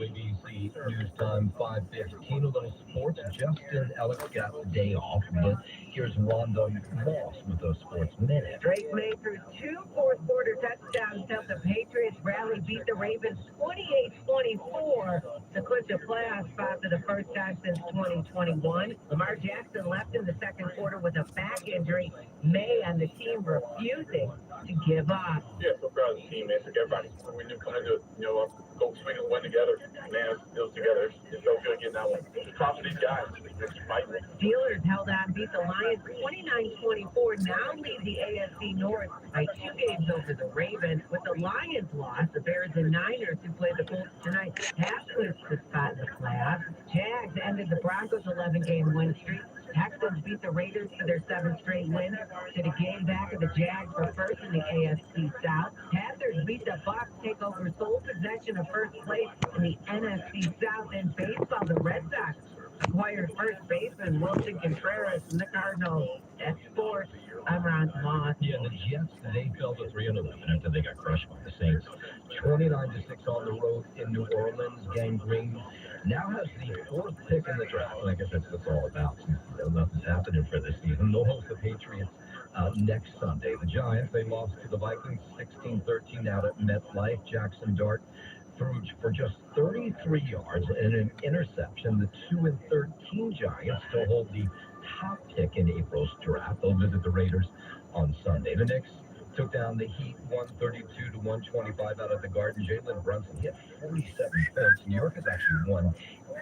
WABC News Time 5:15. A little sports. Justin Ellick got the day off, but here's Wanda Moss with those sports minutes. Drake May threw two fourth-quarter touchdowns to help the Patriots rally beat the Ravens 28-24 to clinch a playoff spot for the first time since 2021. Lamar Jackson left in the second quarter with a back injury. May and the team refusing to give up. Yeah, so proud of the team, man. Took everybody. We knew coming into it, go swing and win together. Man, it was together. It's so good getting that one. Just props to these guys. It's fighting. Steelers held on, beat the Lions 29-24. Now lead the AFC North by 2 games over the Ravens. With the Lions loss, the Bears and Niners, who play the Colts tonight, have clinched the spot in the playoffs. Jags ended the Broncos' 11-game win streak. Texans beat the Raiders for their 7th straight win. To the game back of the Jags for first in the AFC South. Panthers beat the Bucs, take over sole possession of first place in the NFC South. In baseball, the Red Sox acquired first baseman Wilson Contreras from the Cardinals. That's sports. I'm Ron Moss. Yeah, the Jets, they fell to 3-11 after they got crushed by the Saints. 29-6 on the road in New Orleans. Gang Green now has the 4th pick in the draft, and I guess that's what it's all about. Nothing's happening for this season. They'll host the Patriots next Sunday. The Giants, they lost to the Vikings 16-13 out at MetLife. Jackson Dart threw for just 33 yards and an interception. The 2-13 Giants still hold the top pick in April's draft. They'll visit the Raiders on Sunday. The Knicks took down the Heat 132-125 out at the Garden. Jalen Brunson hit 47 points. New York has actually won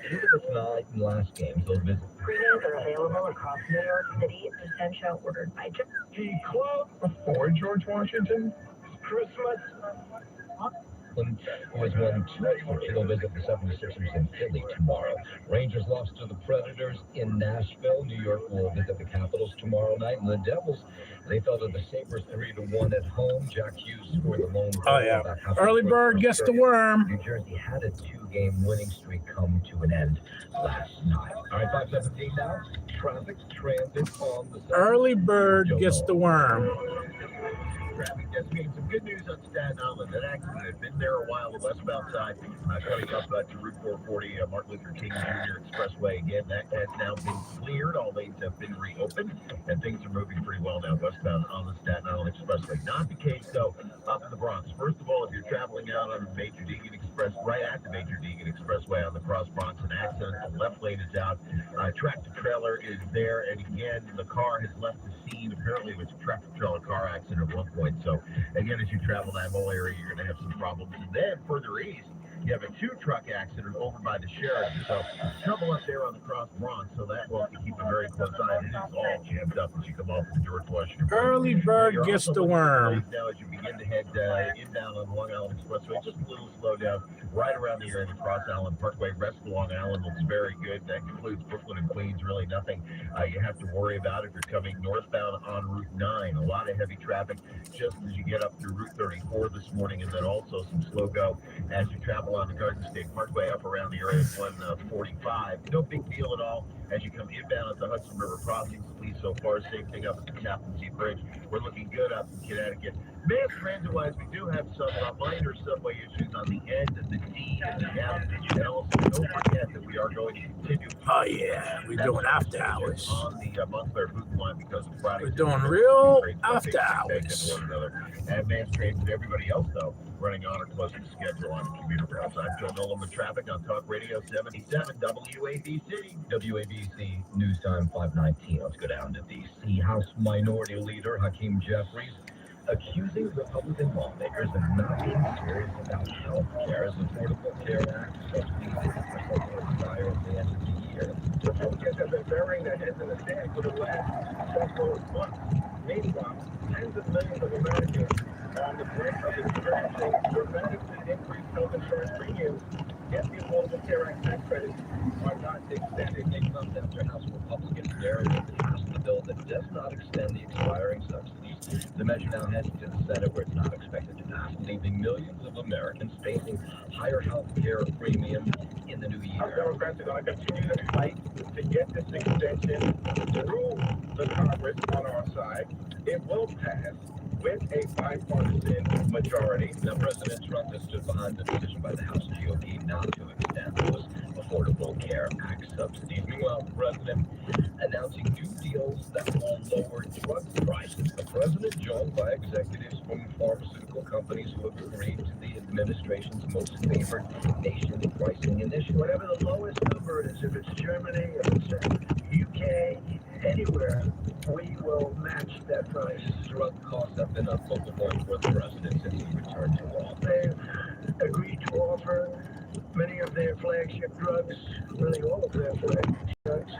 8 of its 9 last games. They'll visit. Screenings are available across New York City. Essential ordered by The club before George Washington, Christmas. Who has won 2 times. They'll visit the 76ers in Philly tomorrow. Rangers lost to the Predators in Nashville. New York will visit the Capitals tomorrow night. And the Devils, they fell to the Sabres 3-1 at home. Jack Hughes scored the lone goal. Oh, yeah. Early bird gets the worm. New Jersey had a 2-game winning streak come to an end last night. All right, 5:17 now. Traffic, transit on the... Early bird gets the worm. Traffic just getting some good news on Staten Island. That accident had been there a while, the westbound side, coming up to Route 440, Martin Luther King Jr. Expressway. Again, that has now been cleared. All lanes have been reopened, and things are moving pretty well now westbound on the Staten Island Expressway. Not the case, though, up in the Bronx. First of all, if you're traveling out on the Major Deegan Express, right at the Major Deegan Expressway on the Cross Bronx, an accident. The left lane is out. Tractor trailer is there, and again, the car has left the scene. Apparently, it was a tractor trailer car accident at one point. So, again, as you travel that whole area, you're going to have some problems. And then further east, you have a 2-truck accident over by the Sheraton. So, trouble up there on the Cross Bronx. So that will have to keep a very close eye. It is all jammed up as you come off the George Washington. Early bird gets the worm. Now, as you begin to head inbound on Long Island Expressway, just a little slow down right around the area of the Cross Island Parkway. Rest of Long Island looks very good. That includes Brooklyn and Queens. Really nothing you have to worry about if you're coming northbound on Route 9. A lot of heavy traffic just as you get up through Route 34 this morning, and then also some slow go as you travel on the Garden State Parkway up around the area of 145. No big deal at all as you come inbound at the Hudson River crossings. At least so far, same thing up at the Tappan Zee Bridge. We're looking good up in Connecticut. Mass transit-wise, we do have some minor subway issues on the end of the D and the F. And also, don't forget that we are going to continue. Oh, yeah. We're doing after hours. On the Montclair Food line because of Friday. We're doing real after hours. And mass transit, everybody else, though, running on or close to schedule on the commuter routes. I'm Joe Nolan with traffic on Talk Radio 77 WABC. WABC News Time 5:19. Let's go down to D.C. House Minority Leader Hakeem Jeffries accusing Republican lawmakers of not being serious about health care as Affordable Care Act subsidies will expire at the end of the year. Republicans have been burying their heads in the sand for the last several months. Meanwhile, tens of millions of Americans are on the brink of experiencing dramatically increased health insurance premiums. Yet the Affordable Care Act tax credits are not extended. It comes after House Republicans narrative passed the bill that does not extend the expiring subsidies. The measure now heading to the Senate, where it's not expected to pass, leaving millions of Americans facing higher health care premiums in the new year. Democrats are going to continue to fight to get this extension through the Congress on our side. It will pass with a bipartisan majority. Now, President Trump has stood behind the decision by the House GOP not to extend Care Act subsidies. Meanwhile, the president announcing new deals that will lower drug prices. The president, joined by executives from pharmaceutical companies who have agreed to the administration's most favored nation pricing initiative. Whatever the lowest number is, if it's Germany, if it's UK, anywhere, we will match that price. Drug costs have been a focal point for the president since he returned to office. They've agreed to offer many of their flagship drugs, really all of their flagship drugs,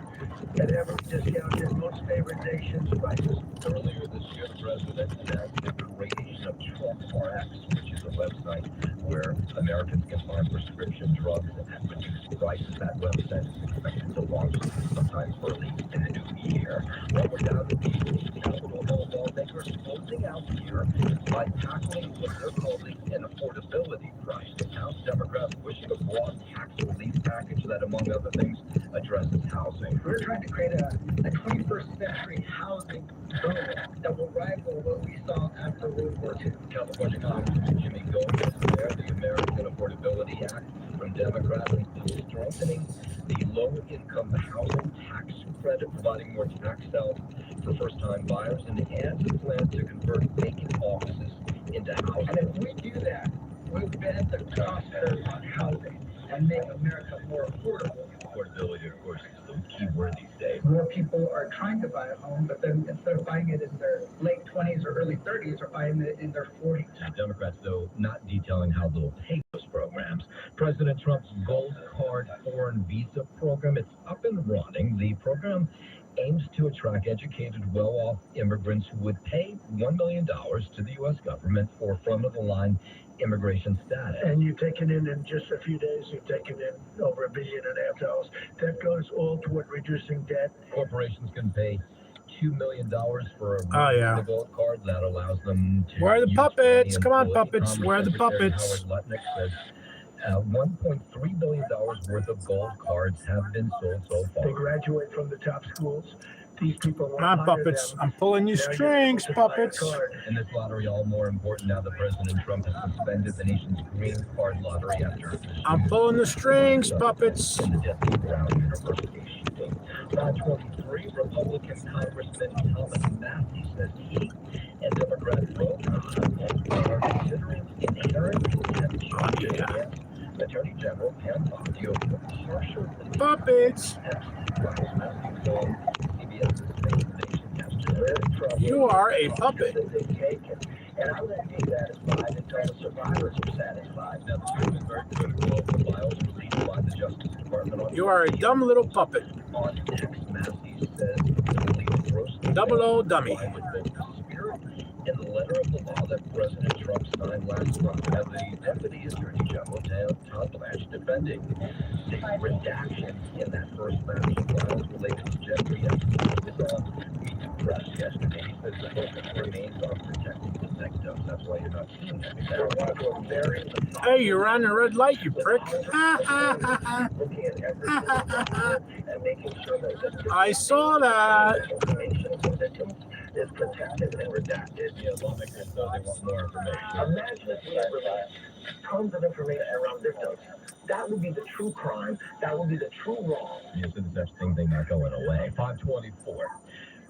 at heavily discounted, most favored nations prices. Earlier this year, the president announced the creation of TrumpRx, which is a website where Americans can find prescription drugs at reduced prices. That website is expected to launch sometime early in the new year. Well, we're down to the Capitol Hill lawmakers closing out the year by tackling what they're calling an affordability crisis. House Democrats pushing a broad tax relief package that, among other things, addresses housing. We're trying to create a 21st century housing boom that will rival what we saw after World War II. California Congressman Jimmy Gomez there, the American Affordability Act from Democrats includes strengthening the low-income housing tax credit, providing more tax help for first-time buyers, and adds a plan to convert vacant offices into housing. And if we do that, we'll bend the cost curve on housing and make America more affordable. Affordability, of course, is the key word these days. More people are trying to buy a home, but then instead of buying it in their late 20s or early 30s, are buying it in their 40s. The Democrats, though, not detailing how they'll pay those programs. President Trump's Gold Card foreign visa program, it's up and running. The program aims to attract educated, well-off immigrants who would pay $1 million to the U.S. government for front-of-the-line immigration status. And you've taken in just a few days, you've taken in over $1.5 billion. That goes all toward reducing debt. Corporations can pay $2 million for a yeah. gold card that allows them to. Where are the use puppets? money Come on, in puppets. Commerce Where are the Secretary puppets? Howard Lutnick says $1.3 billion worth of gold cards have been sold so They far. graduate from the top schools. These people want Come on, puppets. I'm pulling your strings, puppets. And this lottery all more important now that President Trump has suspended the nation's green card lottery after I'm pulling the strings, puppets. in the Deathly Brown University shooting. 523 Republican Congressman Thomas Massey says he and Democrat Ron Khan are considering inherent contempt charges against Attorney General Pam Bondi for partial Puppets. Massey told CBS's Nation yesterday. You are a puppet. And I won't be satisfied until the survivors are satisfied. Now, the suit is very critical of the files released by the Justice Department on You are a dumb little puppet. On X, Massey says the legal grossly Double O dummy. with both the spirit and the letter of the law that President Trump signed last month. Now, the Deputy Attorney General, Todd Blanche, defending the redactions in that first batch of files related to Jeffrey Epstein is on Meet the Press yesterday. He says the focus remains on protecting the victims. That's why you're not seeing them. Hey, you're on the red light, you prick. Ha, ha, ha, ha. Looking at every and making sure that I saw that. information of the victims is protected and redacted. Yeah, lawmakers know they want more information. Imagine if we had released tons of information around victims. That would be the true crime. That would be the true wrong. Yes, it's such thing not going away. 524.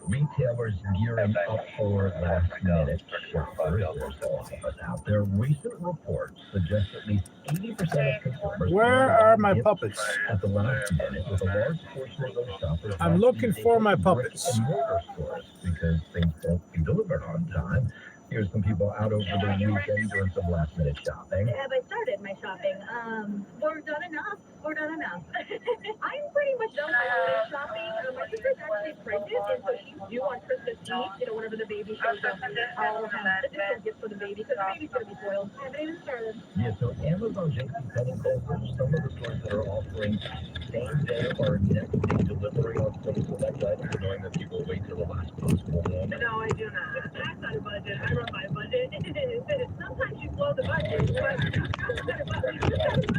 Retailers gearing up for last minute shoppers. There's a lot of us out there. Recent reports suggest at least 80% of consumers. Where are my puppets? At the last minute, with a large portion of those shoppers. I'm looking for my puppets. In mortar stores because things won't be delivered on time. Here's some people out over the weekend doing some last minute shopping. Have I started my shopping? Or done enough. I'm pretty much done my holiday shopping. My sister's actually pregnant, and so she's due on Christmas Eve. Whenever the baby shows up, I'll have additional gifts for the baby because the baby's gonna be spoiled. I haven't even started. Yeah, so Amazon, JCPenney, Kohl's, some of the stores that are offering same day or next day delivery on some select items, knowing that people wait till the last possible moment. No, I do not. That's not a budget. I run my budget. Sometimes you blow the budget, but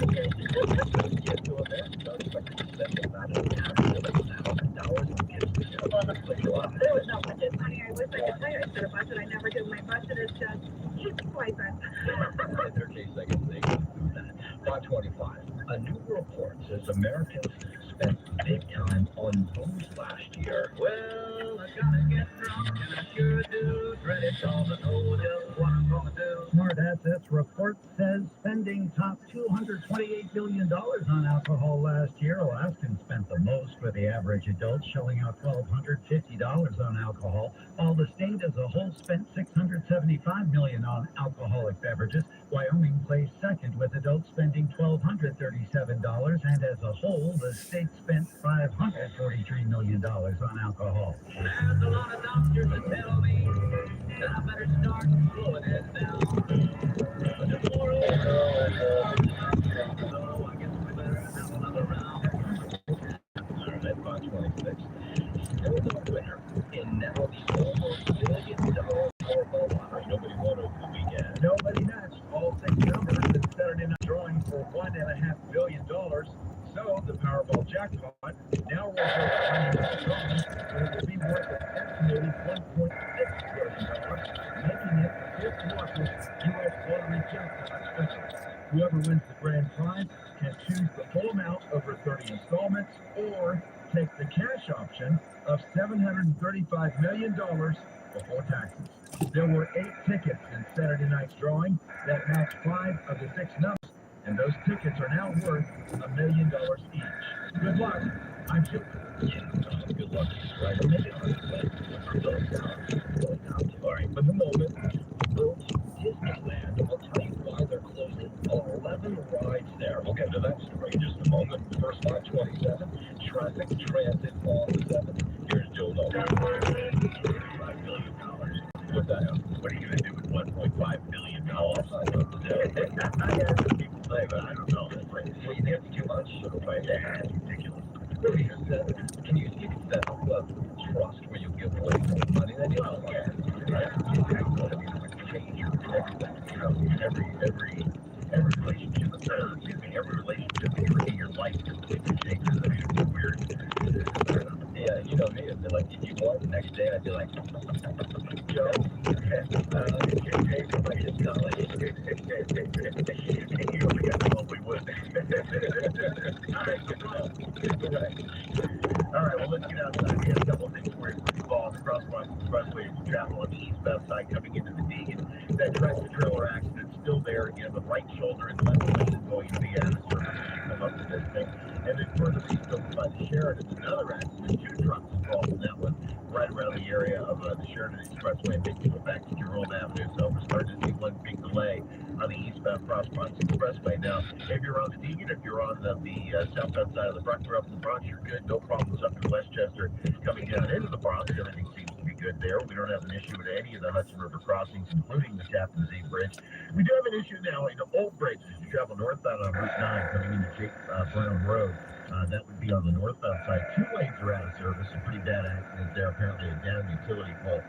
Yeah, so Americans are expected to spend about $11,000 on gifts this year. there was no budget. Honey, I wish I could tell you I set a budget. I never do. My budget is just eat twice. In their case, I guess they can do that. 525. A new report reports as Americans spent big time on booze last year. Well, I gotta get drunk and I sure do. Dreaded all to know just what I'm gonna do. Smart Assets report says spending topped $228 billion on alcohol last year. Alaskans spent the most, with the average adult shelling out $1,250 on alcohol, while the state as a whole spent $675 million on alcoholic beverages. Wyoming placed second, with adults spending $1,237, and as a whole, the state spent $543 million on alcohol. There's a lot of doctors that tell me that I better start slowing it down. But tomorrow, so I guess we better have another round. All right, 526. Still the winner in now the almost $1 billion Powerball lottery. Nobody won over the weekend. Nobody matched all six numbers in Saturday night drawing for $1.5 billion. So the Powerball jackpot now rolls over the drawing, and it will be worth an estimated $1.6 billion, making it the fifth largest U.S. lottery jackpot special. Whoever wins the grand prize can choose the full amount over 30 installments, or take the cash option of $735 million before taxes. There were 8 tickets in Saturday night's drawing that matched 5 of the 6 numbers, and those tickets are now worth $1 million each. Good luck. I'm Chip. Yeah, good luck. Right, maybe I'll all right, for the moment, go to Disneyland. I'll tell you why they're closing 11 rides there. We'll get to that story in just a moment. First, 527, traffic transit on the 7th. Here's Joe Lowe. $5 billion. What's that? What are you going to do with $1.5 billion? Oh, I love to do it. I hear people say, but I don't know. Well, you think it's too much? Right there. It's ridiculous. Really, can you see that trust where you give away more money than you don't get? Right? Change your everything. Every relationship, every relationship in your life completely changes. I mean, it's weird. Yeah, you know me. I'd be like, did you go out the next day? I'd be like, Joe, you only got to we would. All right, well, let's get outside. We have a couple of things for you. First of all, the Crosswalk Expressway, as you travel on the eastbound side coming into the Deegan, that tractor-trailer accident still there. Again, the right shoulder and left lane is going to be out of service as you come up to this thing. And then further east over by the Sheridan, another accident. 2 trucks involved in that one, right around the area of the Sheridan Expressway and making it back to Jerome Avenue. So we're starting to see one big delay on the eastbound Crosswalk Expressway. Now, if you're on the Deegan, if you're on the southbound side of the Bronx, up in the Bronx, you're good. No problems up in Westchester. Coming down into the Bronx, everything seems to be good there. We don't have an issue with any of the Hudson River crossings, including the Tappan Zee Bridge. We do have an issue now in Old Bridge as you travel northbound on Route 9 coming into Jake Brown Road. That would be on the northbound side. 2 lanes are out of service. A pretty bad accident there. Apparently a downed utility pole.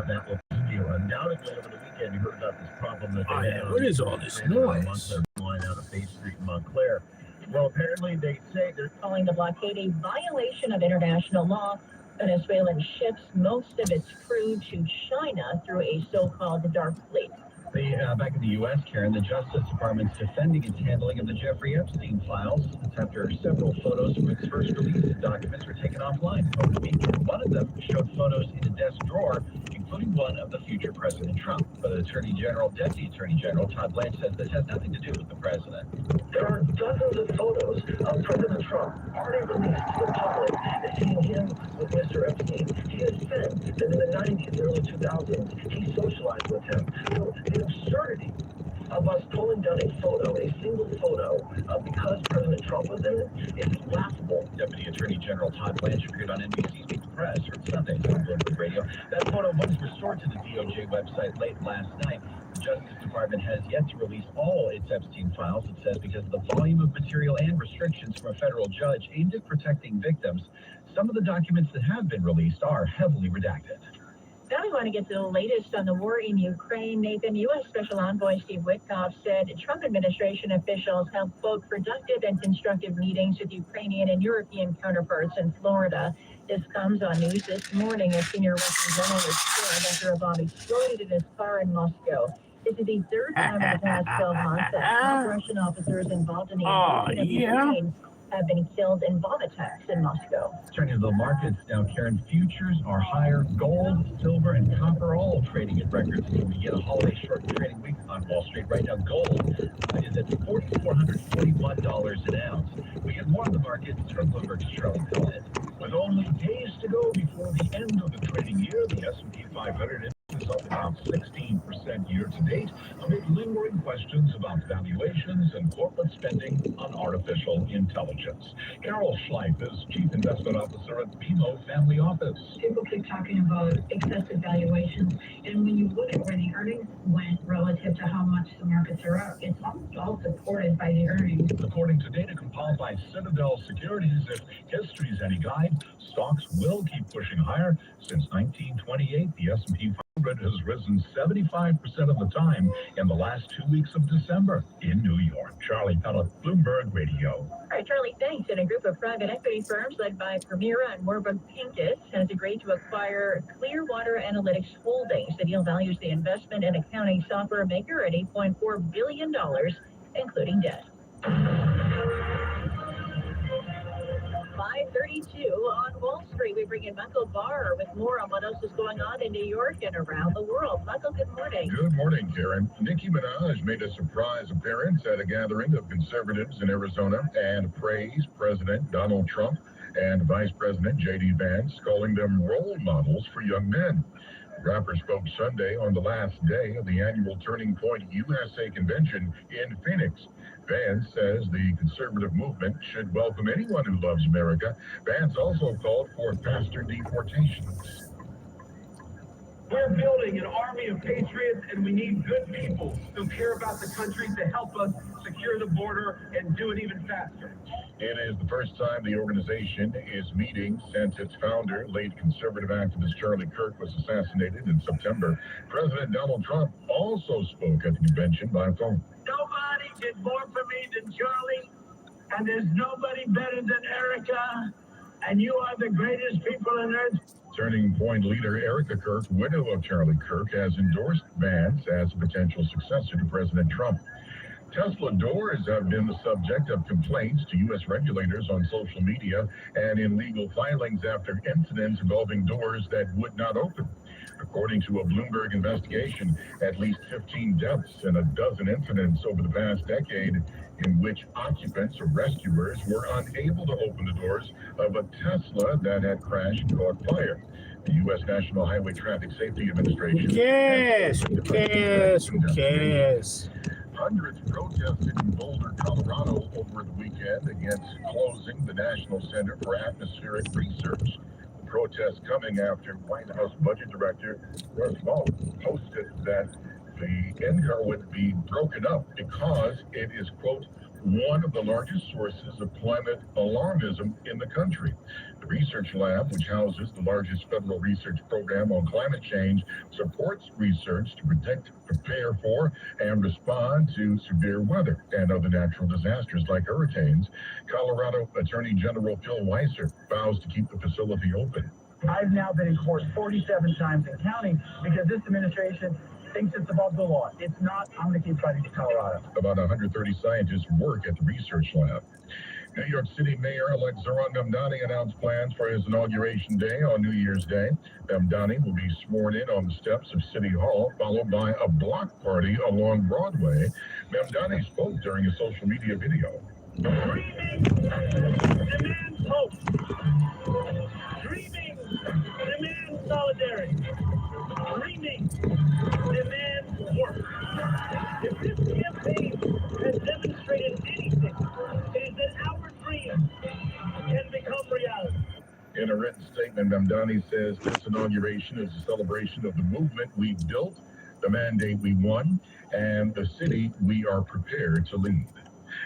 That will continue. Undoubtedly over the weekend you heard about this problem that they had. What is all this noise? Line out of Bay Street in Montclair. Well, apparently they say they're calling the blockade a violation of international law. Venezuelan ships most of its crew to China through a so-called dark fleet. Back in the U.S., Karen, the Justice Department's defending its handling of the Jeffrey Epstein files. It's after several photos from its first release. The documents were taken offline over the weekend. One of them showed photos in a desk drawer, including one of the future President Trump. But Deputy Attorney General Todd Blanche says this has nothing to do with the president. There are dozens of photos of President Trump already released to the public seeing him with Mr. Epstein. He has said that in the 90s, early 2000s, he socialized with him. So the absurdity of us pulling down a single photo, because President Trump was in it, is laughable. Deputy Attorney General Todd Blanche appeared on NBC's Meet the Press on Sunday on Bloomberg Radio. That photo was restored to the DOJ website late last night. The Justice Department has yet to release all its Epstein files, it says, because of the volume of material and restrictions from a federal judge aimed at protecting victims. Some of the documents that have been released are heavily redacted. Now we want to get to the latest on the war in Ukraine. Nathan, U.S. Special Envoy Steve Witkoff said Trump administration officials held, quote, productive and constructive meetings with Ukrainian and European counterparts in Florida. This comes on news this morning as senior Russian general was killed after a bomb exploded in his car in Moscow. This is the third time in the past 12 months that Russian officers involved in the invasion of Ukraine have been killed in bomb attacks in Moscow. Turning to the markets now, Karen, futures are higher. Gold, silver, and copper all trading at records as we begin a holiday short trading week on Wall Street. Right now, gold is at $4,441 an ounce. We get more of the markets from Bloomberg's Charlie Pellet. With only days to go before the end of the trading year, the S&P 500 is up about 16% year to date, amid lingering questions about valuations and corporate spending on artificial intelligence. Carol Schleif is Chief Investment Officer at BMO Family Office. People keep talking about excessive valuations, and when you look at where the earnings went relative to how much the markets are up, it's almost all supported by the earnings. According to data compiled by Citadel Securities, if history's any guide, stocks will keep pushing higher. Since 1928, the S&P 500 has risen 75% of the time in the last 2 weeks of December in New York. Charlie Pellet, Bloomberg Radio. All right, Charlie, thanks. And a group of private equity firms led by Permira and Warburg Pincus has agreed to acquire Clearwater Analytics Holdings. The deal values the investment and accounting software maker at $8.4 billion, including debt. 5:32 on Wall Street. We bring in Michael Barr with more on what else is going on in New York and around the world. Michael, good morning. Good morning, Karen. Nicki Minaj made a surprise appearance at a gathering of conservatives in Arizona and praised President Donald Trump and Vice President J.D. Vance, calling them role models for young men. The rapper spoke Sunday on the last day of the annual Turning Point USA convention in Phoenix. Vance says the conservative movement should welcome anyone who loves America. Vance also called for faster deportations. We're building an army of patriots, and we need good people who care about the country to help us secure the border and do it even faster. It is the first time the organization is meeting since its founder, late conservative activist Charlie Kirk, was assassinated in September. President Donald Trump also spoke at the convention by phone. Nobody did more for me than Charlie, and there's nobody better than Erica, and you are the greatest people on earth. Turning Point leader Erica Kirk, widow of Charlie Kirk, has endorsed Vance as a potential successor to President Trump. Tesla doors have been the subject of complaints to U.S. regulators on social media and in legal filings after incidents involving doors that would not open. According to a Bloomberg investigation, at least 15 deaths and a dozen incidents over the past decade in which occupants or rescuers were unable to open the doors of a Tesla that had crashed and caught fire. The U.S. National Highway Traffic Safety Administration. Who cares? Hundreds protested in Boulder, Colorado over the weekend against closing the National Center for Atmospheric Research. The protest coming after White House Budget Director Russ Moulton posted that the NCAR would be broken up because it is, quote, one of the largest sources of climate alarmism in the country. The research lab, which houses the largest federal research program on climate change, supports research to predict, prepare for, and respond to severe weather and other natural disasters like hurricanes. Colorado Attorney General Phil Weiser vows to keep the facility open. I've now been in court 47 times and counting because this administration thinks it's above the law. It's not. I'm going to keep fighting for Colorado. About 130 scientists work at the research lab. New York City Mayor-elect Zohran Mamdani announced plans for his inauguration day on New Year's Day. Mamdani will be sworn in on the steps of City Hall, followed by a block party along Broadway. Mamdani spoke during a social media video. Dreaming demands hope. Dreaming demands solidarity. Dreaming demands work. If this campaign has demonstrated anything, it is that our dreams can become reality. In a written statement, Mamdani says this inauguration is a celebration of the movement we built, the mandate we won, and the city we are prepared to lead.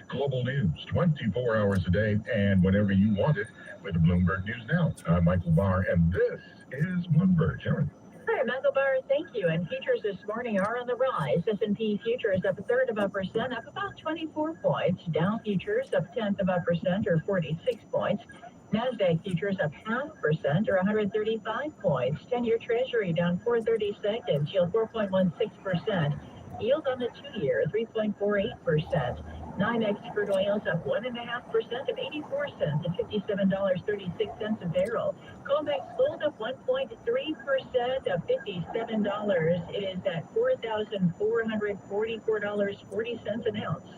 Global news, 24 hours a day, and whenever you want it, with Bloomberg News Now. I'm Michael Barr, and this is Bloomberg. Aaron. All right, Michael Barr, thank you. And futures this morning are on the rise. S&P futures up 1/3%, up about 24 points. Dow futures up 1/10%, or 46 points. NASDAQ futures up 0.5%, or 135 points. 10-year Treasury down 4/30 seconds, yield 4.16%. Yield on the 2-year, 3.48%. NYMEX crude oil is up 1.5% of 84 cents at $57.36 a barrel. COMEX gold up 1.3% of $57. It is at $4,444.40 an ounce.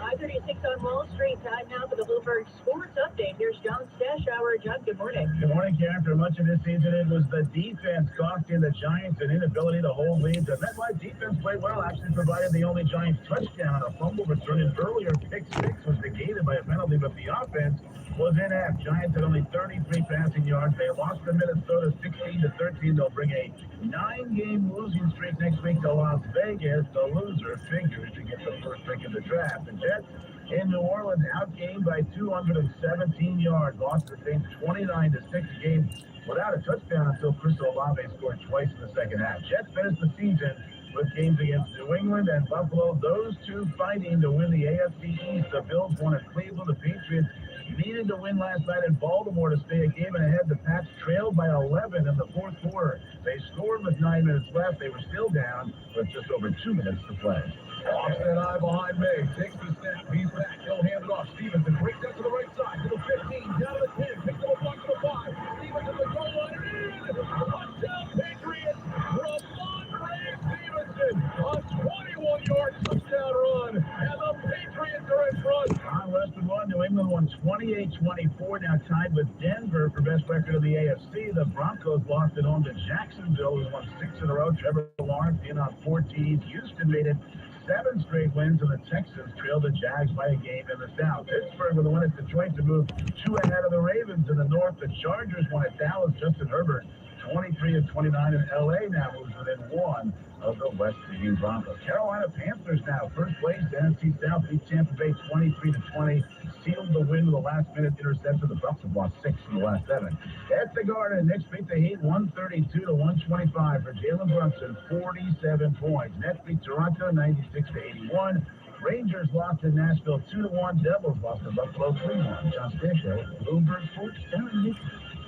5:36 on Wall Street. Time now for the Bloomberg Sports Update. Here's John Stashower. John, good morning. Good morning, Karen. For much of this season, it was the defense costing the Giants an inability to hold leads. The MetLife defense played well, actually provided the only Giants touchdown. A fumble return an earlier pick six was negated by a penalty, but the offense was inept. Giants had only 33 passing yards. They lost to Minnesota 16-13. They'll bring a 9-game losing streak next week to Las Vegas. The loser figures to get the first pick in the draft. The Jets in New Orleans outgained by 217 yards. Lost the Saints 29-6. Game without a touchdown until Chris Olave scored twice in the second half. Jets finished the season with games against New England and Buffalo. Those two fighting to win the AFC East. The Bills won at Cleveland. The Patriots needed to win last night in Baltimore to stay a game ahead. The Pats trailed by 11 in the fourth quarter. They scored with 9 minutes left. They were still down with just over 2 minutes to play. Offset eye behind May. Takes the snap. He's back. He'll hand it off. Stevenson breaks out to the right side. To the 15. Down to the 10. Picks up a block to the 5. Stevenson the goal line. And in. Touchdown Patriots. Ramondre Stevenson. A 21-yard touchdown run. And the Patriots are in front. Westwood won. New England won 28-24. Now tied with Denver for best record of the AFC. The Broncos lost at home to Jacksonville, who's won 6 in a row. Trevor Lawrence in on 4 TDs. Houston made it 7 straight wins, and the Texans trailed the Jags by a game in the South. Pittsburgh with a win at Detroit to move 2 ahead of the Ravens in the North. The Chargers won at Dallas. Justin Herbert 23-29, and LA now moves within 1 of the West Division Broncos. Carolina Panthers now first place. NFC South beat Tampa Bay 23-20. Sealed the win with a last-minute interception. The Bucs have lost 6 in the last 7. At the Garden, Knicks beat the Heat 132-125 for Jalen Brunson, 47 points. Nets beat Toronto 96-81. Rangers lost to Nashville 2-1. Devils lost to Buffalo 3-1. John Stashower, Bloomberg Sports.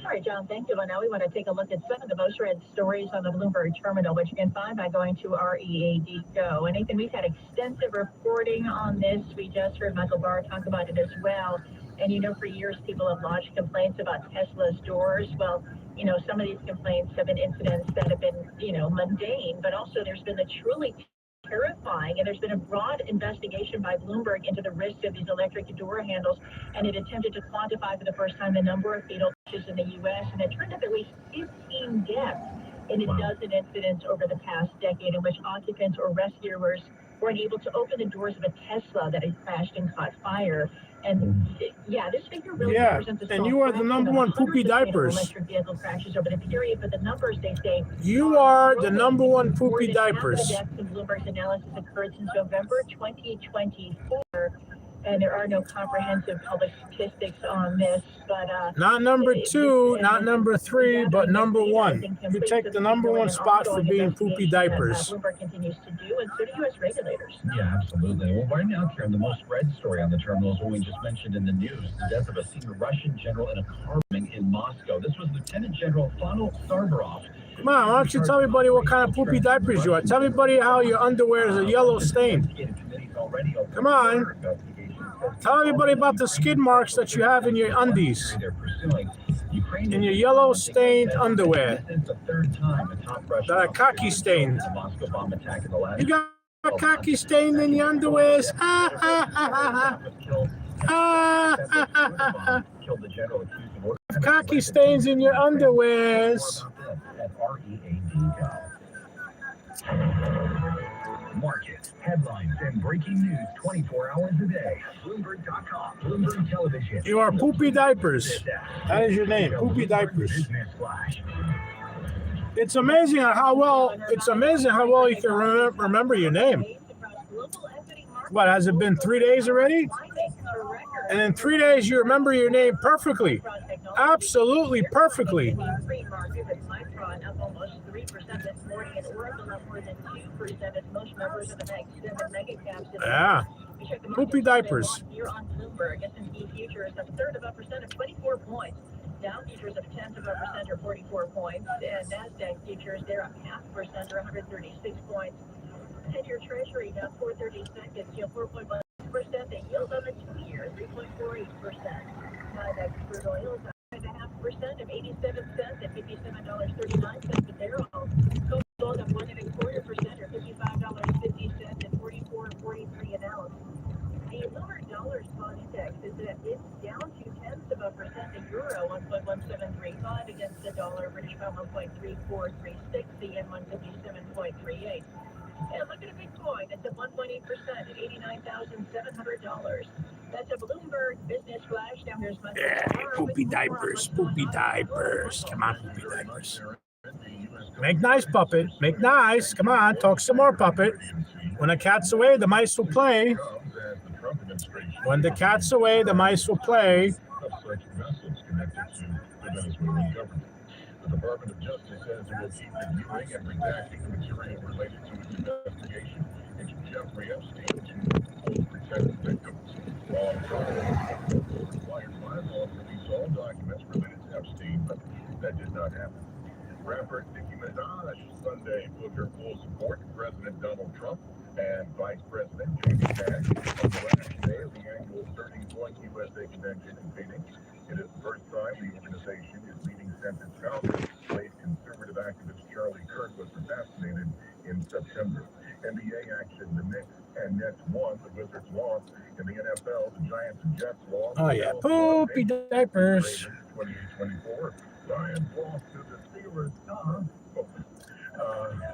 All right, John, thank you. And now we want to take a look at some of the most read stories on the Bloomberg Terminal, which you can find by going to READ Go. And Nathan, we've had extensive reporting on this. We just heard Michael Barr talk about it as well. And you know, for years, people have lodged complaints about Tesla's doors. Well, you know, some of these complaints have been incidents that have been, you know, mundane, but also there's been a truly terrifying, and there's been a broad investigation by Bloomberg into the risks of these electric door handles, and it attempted to quantify for the first time the number of fatal crashes in the U.S., and it turned up at least 15 deaths in a dozen incidents over the past decade in which occupants or rescuers were unable to open the doors of a Tesla that had crashed and caught fire. And yeah, this figure really represents a and you are the number one poopy diapers. Electric vehicle crashes over the period, but the numbers, they say, you are the number one poopy diapers. Deaths in Bloomberg's analysis occurred since November 2024, and there are no comprehensive public statistics on this, but not number 2, not number 3, but number 1. You take the number 1 spot for being poopy diapers. Bloomberg continues to do, and so do U.S. regulators. Yeah, absolutely. Well, right now, Karen, the most read story on the terminal is what we just mentioned in the news: the death of a senior Russian general in a car bombing in Moscow. This was Lieutenant General Fano Sarvarov. Come on, why don't you tell everybody what kind of poopy diapers you are? Tell everybody how your underwear is a yellow stain. Come on. Tell everybody about the skid marks that you have in your undies. In your yellow stained underwear. That are khaki stained. You got khaki stained in your underwears. Ha ha ha ha ha. Ha khaki stains in your underwears. Markets, headlines, and breaking news 24 hours a day. Bloomberg.com, Bloomberg Television. You are poopy diapers. That is your name, poopy diapers. It's amazing how well you can remember your name. What, has it been 3 days already? And in 3 days you remember your name perfectly. Absolutely perfectly. Yeah. Poopy diapers. Dow futures up 0.1% or 44 points, and NASDAQ futures, they're up 0.5% or 136 points. 10-year Treasury down 4.30 seconds, yield 4.1%. The yield on the 2-year, 3.48%. NYMEX crude oil is up 5.5% of 87 cents at $57.39 a barrel. Gold up 1.25% or $55.50 at 44.43 an ounce. The lower dollar spot index is down 0.2%. The euro 1.1735 against the dollar, British pound 1.3436, the yen 157.38. And look at a Bitcoin, it's at 1.8% at $89,700. That's a Bloomberg Business Flash. Now here's my Poopy diapers. Come on, poopy diapers. Make nice, puppet. Make nice. Come on, talk some more, puppet. When the cat's away, the mice will play. When the cat's away, the mice will play. The Department of Justice says it will keep reviewing and redacting the material related to its investigation into Jeffrey Epstein to hold protect victims. Law enforcement required by law to release all documents related to Epstein, but that did not happen. Rapper Nicki Minaj Sunday put her full support to President Donald Trump and Vice President Jamie Cash on the last day of the annual 13th USA Convention in Phoenix. It is the first time the organization is meeting since its founder, late conservative activist Charlie Kirk, was assassinated in September. NBA action, the Knicks and Nets won, the Wizards lost. In the NFL, the Giants and Jets lost. Oh, yeah, poopy diapers. 28-24. Lions lost to the Steelers.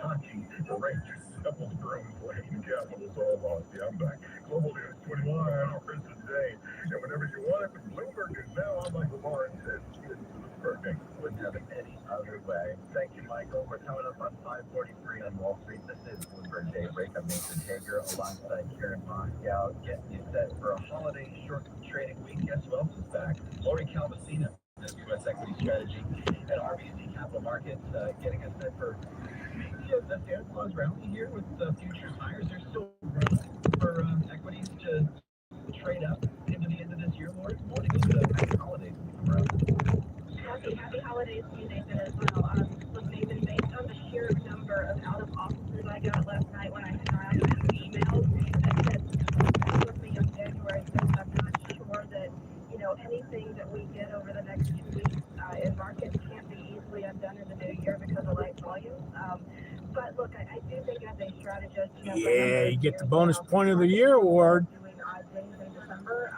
Hockey, the Rangers, Devils, Bruins, Lightning, Capitals all lost. Yeah, I'm back. Global News 21 hours a day. And whenever you want it, Bloomberg is now on like Lamar said. Perfect. Wouldn't have it any other way. Thank you, Michael. We're coming up on 5:43 on Wall Street. This is Bloomberg Daybreak. I'm Nathan Hager alongside Karen Moscow, getting you set for a holiday short trading week. Guess who else is back? Lori Calvasina, the U.S. equity strategy at RBC Capital Markets, getting us set for maybe the Santa Claus rally here with futures higher. There's still room for equities to trade up into the end of this year, Lori. Morning into the holidays come around. Happy holidays to you, Nathan, as well. Look, Nathan, based on the sheer number of out-of-offices I got last night when I had my emails that said, with me in January 6th, I'm not sure that, anything that we get over the next 2 weeks in markets can't be easily undone in the new year because of light volumes. But look, I do think as a strategist, Yeah, you get the bonus point of the year award. Doing odd things in December.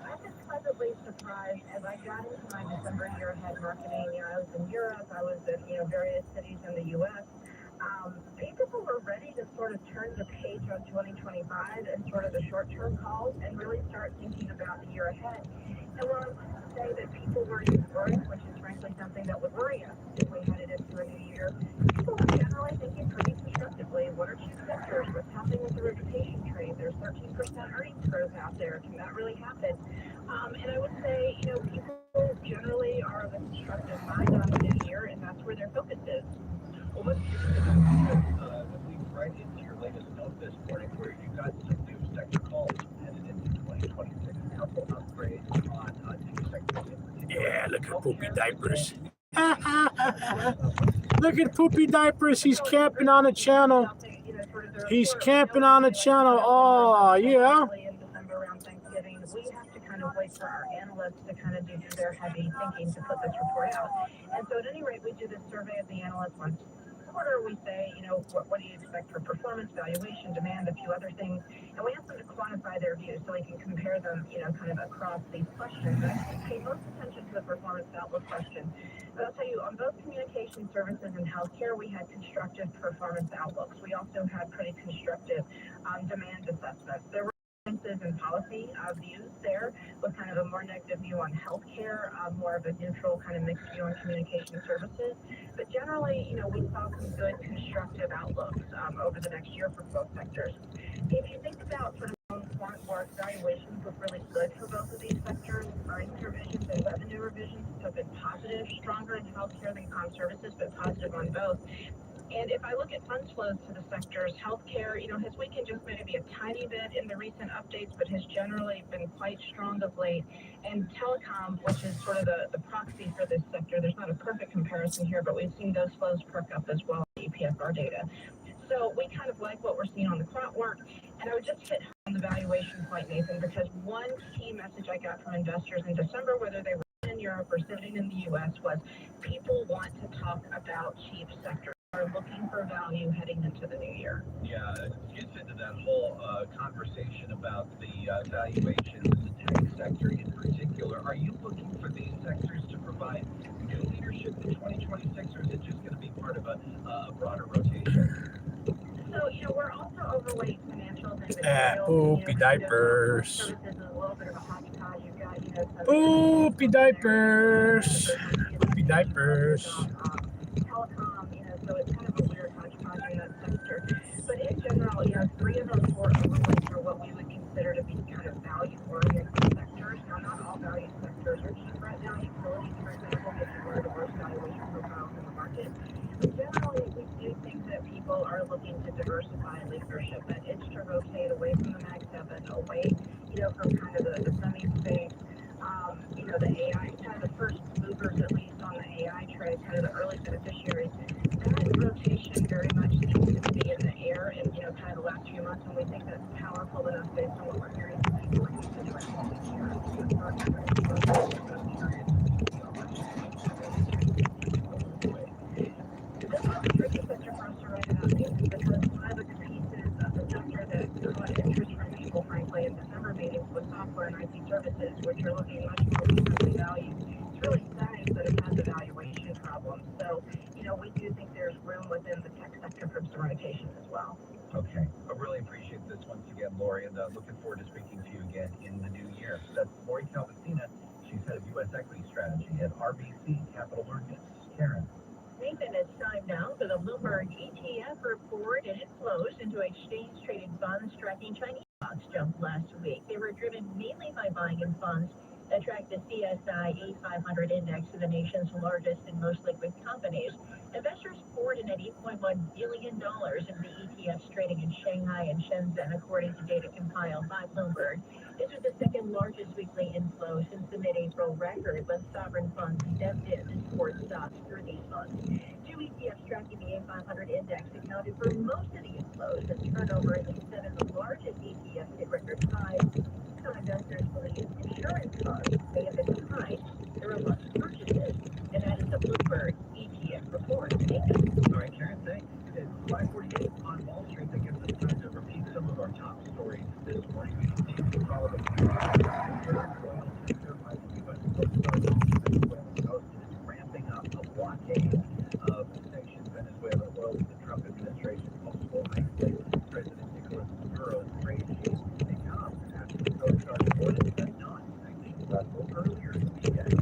I've been pleasantly surprised as I got into my December year ahead marketing. I was in Europe, I was in various cities in the U.S. People were ready to sort of turn the page on 2025 and sort of the short-term calls and really start thinking about the year ahead. And while I wouldn't say that people were euphoric, which is frankly something that would worry us if we headed into a new year, people were generally thinking pretty constructively. What are key sectors? What's happening with the reputation trade? There's 13% earnings growth out there. Can that really happen? And I would say, people generally are of a constructive mind on the new year, and that's where their focus is. Well, let's lead right into your latest note this morning, where you got some new sector calls headed into 2026. A couple upgrades on new sectors. Yeah, look at poopy diapers. Look at poopy diapers. He's camping on the channel. He's camping on the channel. Oh, yeah. In December around Thanksgiving, we have to kind of wait for our analysts to kind of do their heavy thinking to put this report out. And so at any rate, we do this survey of the analysts once a quarter. We say, what do you expect for performance, valuation, demand, a few other things. And we ask them to quantify their views so we can compare them, kind of across these questions. And I pay most attention to the performance outlook question. But I'll tell you, on both communication services and healthcare, we had constructive performance outlooks. We also had pretty constructive demand assessments. There were differences in policy views there, with kind of a more negative view on healthcare, more of a neutral kind of mixed view on communication services. But generally, we saw some good constructive outlooks over the next year for both sectors. If you think about sort of quant work, valuations look really good for both of these sectors. Earnings revisions and revenue revisions have been positive, stronger in healthcare than comm services, but positive on both. And if I look at funds flows to the sectors, healthcare, has weakened just maybe a tiny bit in the recent updates, but has generally been quite strong of late. And telecom, which is sort of the proxy for this sector, there's not a perfect comparison here, but we've seen those flows perk up as well, EPFR data. So we kind of like what we're seeing on the quant work. And I would just hit on the valuation point, Nathan, because one key message I got from investors in December, whether they were in Europe or sitting in the U.S., was people want to talk about cheap sectors, are looking for value heading into the new year. Yeah, it gets into that whole conversation about the valuations in the tech sector in particular. Are you looking for these sectors to provide new leadership in 2026, or is it just going to be part of a broader rotation? So, we're also overweight financials and materials. Poopy diapers. Services is a little bit of a hodgepodge. You've got, Poopy diapers. Poopy diapers. Telecom, so it's kind of a weird hodgepodge in that sector. But in general, 3 of those 4 overweights are what we would consider to be kind of value-oriented sectors. Now, not all value sectors are cheap right now. Utilities, for example, get one of the worst valuation profiles in the market. But generally, we do think that people are looking to diversify leadership and itch to rotate away from the Mag 7, away, from kind of the semi-space. The AI, kind of the first movers, at least on the AI trade, kind of the early beneficiaries. That rotation very much seems to be in the air in, kind of the last few months, and we think that's powerful enough based on what we're hearing from people like you said, This is a tricky sector for us to write about, because one of the pieces of the sector that caught interest from people, frankly, in December meetings was software and IT services, which are looking much more reasonably valued. It's really stunning, but it has a valuation problem. So, we do think there's room within the tech sector for some rotation as well. Okay. I really appreciate this once again, Lori, and looking forward to speaking to you again in the new year. So that's Lori Calvasina. She's head of U.S. equity strategy at RBC Capital Markets. Karen. Nathan, it's time now for the Bloomberg ETF report, and it flows into exchange-traded funds tracking Chinese stocks jumped last week. They were driven mainly by buying in funds that track the CSI 8500 index to the nation's largest and most liquid companies. Investors poured in at $8.1 billion into the ETFs trading in Shanghai and Shenzhen, according to data compiled by Bloomberg. This was the second largest weekly inflow since the mid-April record, when sovereign funds stepped in to support stocks through these funds. 2 ETFs tracking the A500 index accounted for most of the inflows, and turnover in the 7 largest ETFs hit record highs. Some investors believe insurance funds may have been behind the robust purchases, and that is the Bloomberg ETF report. All right, Karen, thanks. It's 5:48 on Wall Street. That gives us time to repeat some of our top stories this morning. We continue to follow the oil sector by the U.S. Coast is ramping up a blockade of sanctioned Venezuela oil with the Trump administration. Multiple high-stakes President Nicolas Maduro's trade chief they come after the Coast Guard reported that non-sanctioned vessels earlier in the weekend.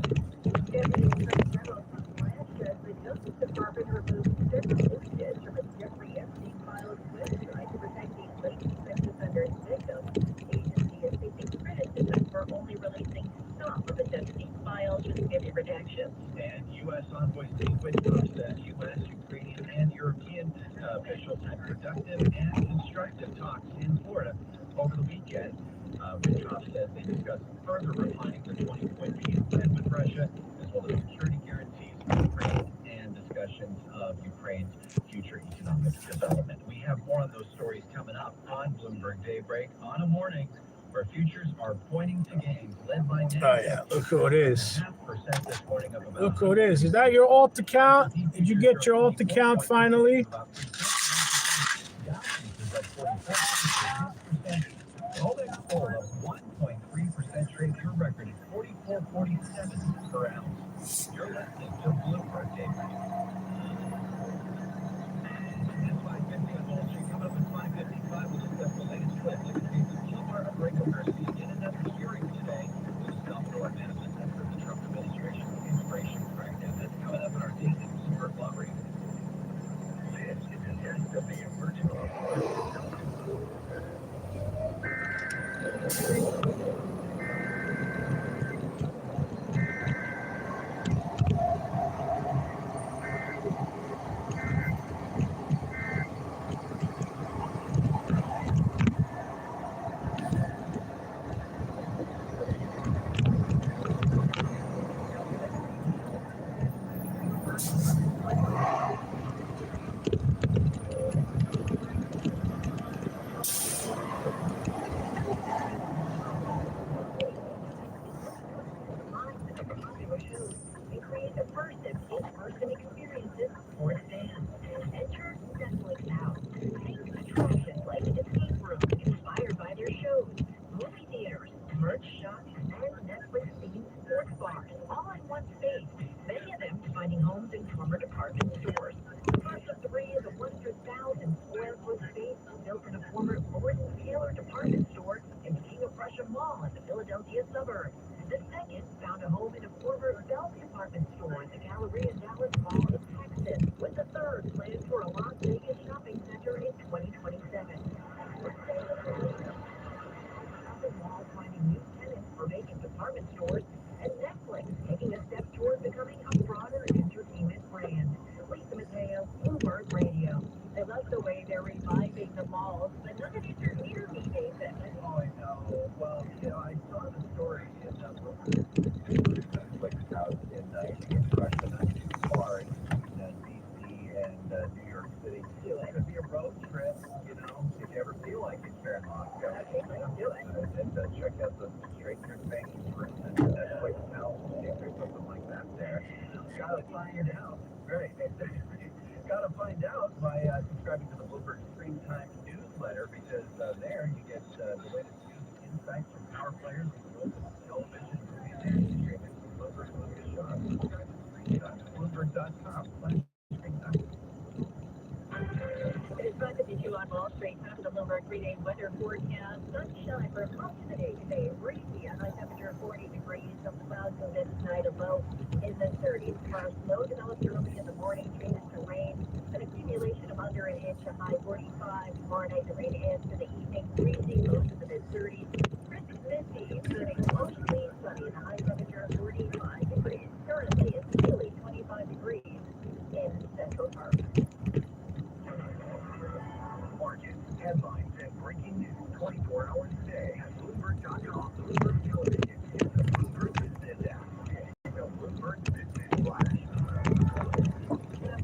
Deputy Attorney General Tom Blanche says the Justice Department removed several images from a Jeffrey Epstein file's website to protect these late sex offenders' victims. The agency is facing criticism for only releasing some of the Epstein files with heavy redactions. And U.S. Envoy Steve Witkoff said U.S., Ukrainian, and European officials had productive and constructive talks in Florida over the weekend. Witkoff said they discussed further refining the 20-point peace plan with Russia, as well as security guarantees for Ukraine and discussions of Ukraine's future economic development. We have more on those stories coming up on Bloomberg Daybreak on a morning where futures are pointing to gains led by NASDAQ. Oh, yeah. Look who it is. 0.5% this morning of about Look who it is. Is that your alt account? Did you get your alt account finally? Holding full of 1.3% trade through record at 44.47 per ounce. You're listening to Bloomberg Daybreak. It's 5:50 on Wall Street. Coming up at 5:55, we'll discuss the latest twist in the case of Gilmar Abrego Garcia in another hearing today. We'll discuss the management center of the Trump administration inspiration practice. That's coming up in our daily Bloomberg Law Review. This is the test of the emerging Bloomberg department store in the King of Prussia Mall in the Philadelphia suburbs. The second found a home in a former Belk department store at the Galleria Dallas Mall in Texas, with the third planned for a Las Vegas shopping center in 2027. Shopping malls finding new tenants for vacant department stores, and Netflix taking a step toward becoming a broader entertainment brand. Lisa Mateo, Bloomberg Radio. I love the way they're reviving the malls, but none of these are near me, Nathan. Oh, I know. Well, I saw the story in Netflix house in Russia, not too far in D.C. and New York City. It could be a road trip, if you ever feel like it, here in Moscow. Okay, let's do it. And check out the Stranger Things for Netflix house, see if there's something like that there. Gotta find out. Right. Gotta find out by subscribing to the Bloomberg Stream Time newsletter, because there you get the latest news and insights from power players in the world of television, movies, and streaming. Bloomberg Movie Shop. Subscribe to Stream Time at Bloomberg.com/Stream Time. It is 5:52 on Wall Street. Time for the Bloomberg 3-day weather forecast. Sunshine for most of the day today. Breezy, a high temperature of 40 degrees. Some clouds in this night, a low in the 30s. Tomorrow, snow develops early in the morning, changes to rain. An accumulation of under an inch, a high 45. Tomorrow night, the rain ends in the evening. Breezy, lows in the mid-30s. Risky 50, turning mostly sunny. The high temperature of 45 degrees. Currently, it's chilly, 25 degrees in Central Park. Markets, headlines, and breaking news 24 hours a day at Bloomberg.com, Bloomberg Television, and the Bloomberg Business app. And the Bloomberg Business Flash.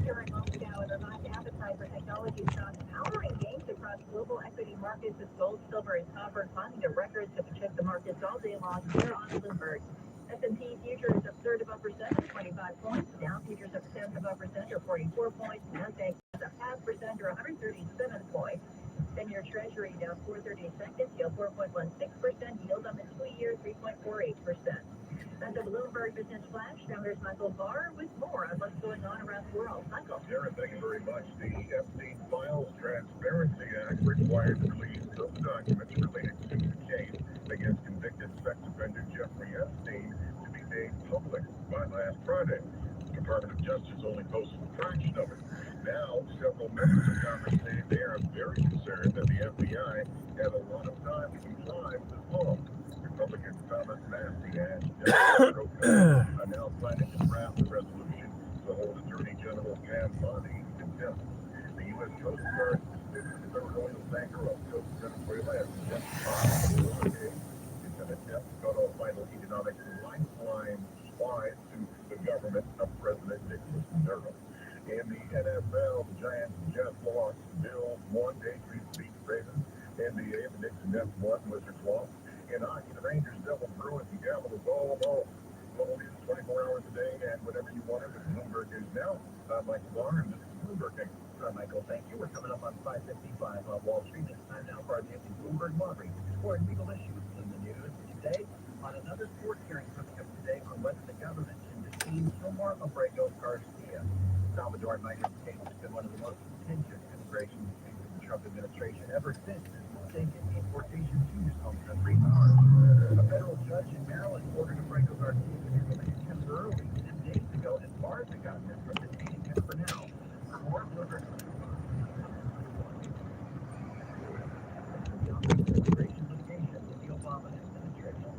Here in Moscow, and revised appetite for technology stocks powering gains across global equity markets as gold, silver, and copper climbing to records that check the markets all day long here on Bloomberg. S&P futures up third of a percent, 25 points. Dow futures up tenth of a percent, or 44 points. Nasdaq is up 0.5%, or 137 points. 10-year Treasury down 4/32, yield 4.16%, yield on the 2-year 3.48%. That's a Bloomberg Business Flash. Now here's Michael Barr with more on what's going on around the world. Michael. Sarah, thank you very much. The Epstein Files Transparency Act required the release of documents related to the case against convicted sex offender Jeffrey Epstein to be made public by last Friday. The Department of Justice only posted a fraction of it. Now, several members of Congress say they are very concerned that the FBI had a lot of time to comply with this law. Republican Thomas Massie and Democrat now planning to draft a resolution to hold Attorney General Pam Bondi in contempt. The U.S. Coast Guard suspended the oil tanker off the coast of Venezuela as it's an attempt to cut off vital economic lifeline supplies to the government of President Nicolas Maduro. In the NFL, the Giants just lost. Bills won. Patriots beat the Ravens. NBA, the Knicks and Nets won. Wizards lost. In hockey, the Rangers, Devils, Bruins, and Capitals all lost. Global news 24 hours a day and whatever you want it with Bloomberg News Now. I'm Michael Barr, and this is Bloomberg News. Michael, thank you. We're coming up on 5:55 on Wall Street. It's time now for our daily Bloomberg Monitoring. Sport and legal issues in the news today. On another court hearing coming up today on whether the government should detain Gilmore Abrego Garcia. Salvadoran migrant case has been one of the most contentious immigration cases in the Trump administration ever since taking deportation to his home country. A federal judge in Maryland ordered Abrego Garcia to be released temporarily 10 days ago, and bars the government from detaining him for now. For more Bloomberg immigration litigation with the Obama administration.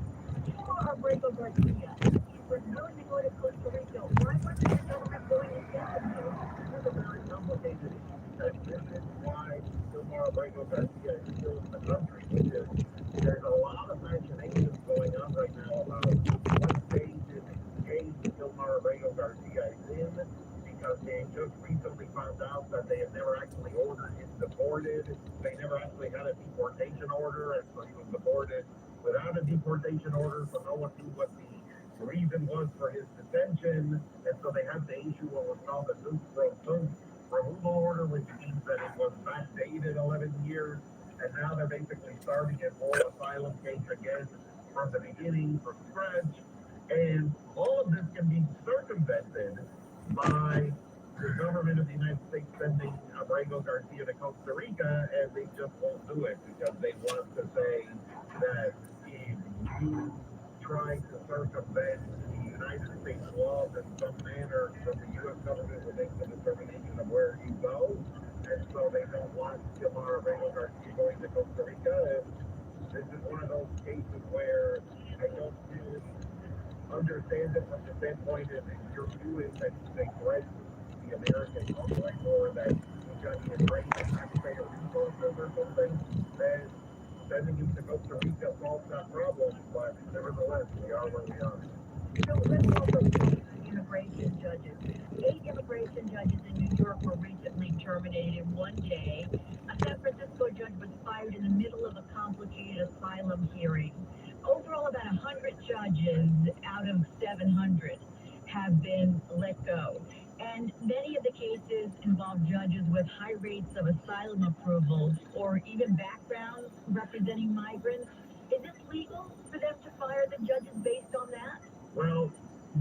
Abrego Garcia, he was known to go to Costa Rica. Why was the government going to get him here? This is a very complicated issue. This is why Gilmore Abrego Garcia is still in the country. There's a lot of machinations going on right now about what stage Gilmore Abrego Garcia is in, because they just recently found out that they had never actually ordered him deported. They never actually had a deportation order, and so he was deported without a deportation order, so no one knew what the reason was for his detention, and so they had to issue what was called a new removal order, which means that it was backdated 11 years, and now they're basically starting a full asylum case again from the beginning, from scratch, and all of this can be circumvented by the government of the United States sending Abrego Garcia to Costa Rica, and they just won't do it because they want to circumvent the United States laws in some manner, so the U.S. government will make the determination of where you go, and so they don't want Xiomara Reyes Garcia going to Costa Rica. And this is one of those cases where I don't really understand it from the standpoint that your view is that they threat the American public or that he's going to drain the taxpayer resources or something, then sending him to Costa Rica solves that problem, but nevertheless, we are where we are. So let's also see immigration judges. 8 immigration judges in New York were recently terminated in one day. A San Francisco judge was fired in the middle of a complicated asylum hearing. Overall, about 100 judges out of 700 have been let go. And many of the cases involve judges with high rates of asylum approvals or even backgrounds representing migrants. Is it legal for them to fire the judges based on that? Well,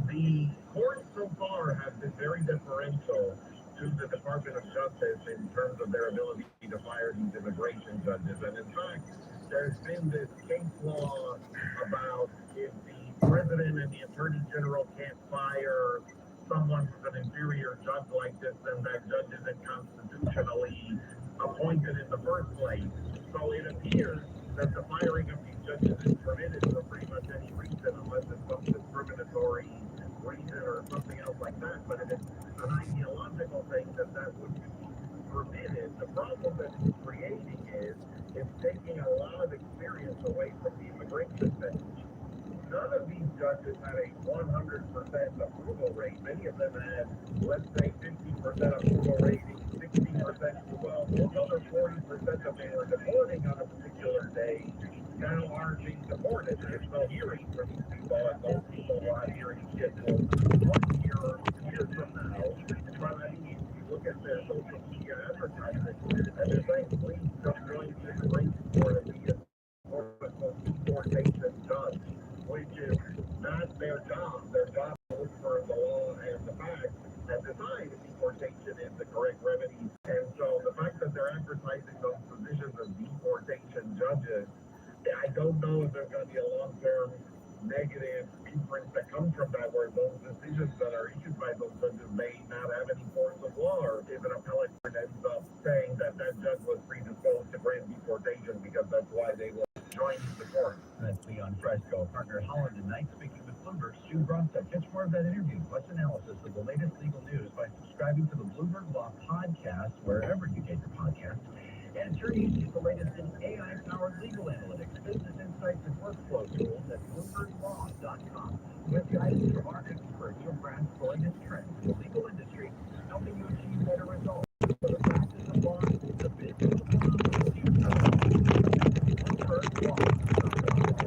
the courts so far have been very deferential to the Department of Justice in terms of their ability to fire these immigration judges. And in fact, there's been this case law about if the president and the attorney general can't fire someone who's an inferior judge like this, then that judge isn't constitutionally appointed in the first place. So it appears that the firing of these judges is permitted for pretty much any reason, unless it's some discriminatory reason or something else like that. But it is an ideological thing that would be permitted. The problem that it's creating is it's taking a lot of experience away from the immigration bench. None of these judges had a 100% approval rate. Many of them had, let's say, 50% approval rating, 60%, well, those other 40% that they were deporting on a particular day now aren't being deported. There's no hearing for these people, and those people will have hearings scheduled 1 year or 2 years from now. But I mean, you look at their social media advertising, and they're saying, please don't join the immigration court and be a deportation judge, which is not their job. Their job is to look for the law and the facts and decide if deportation is the correct remedy. And so the fact that they're advertising those positions of deportation judges, I don't know if there's going to be a long-term negative inference that comes from that, where those decisions that are issued by those judges may not have any force of law, or if an appellate court ends up saying that that judge was predisposed to grant deportation because that's why they will join the court. That's Leon Fresco, partner Holland and Knight, speaking with Bloomberg's Stu Bromstad. Catch more of that interview plus analysis of the latest legal news by subscribing to the Bloomberg Law Podcast wherever you get your podcasts. And turning to the latest in AI-powered legal analytics, business insights, and workflow tools at BloombergLaw.com. With guidance from our experts who grasp the latest trends in the legal industry, helping you achieve better results for the practice of law, the business of law, and the future of law. BloombergLaw.com.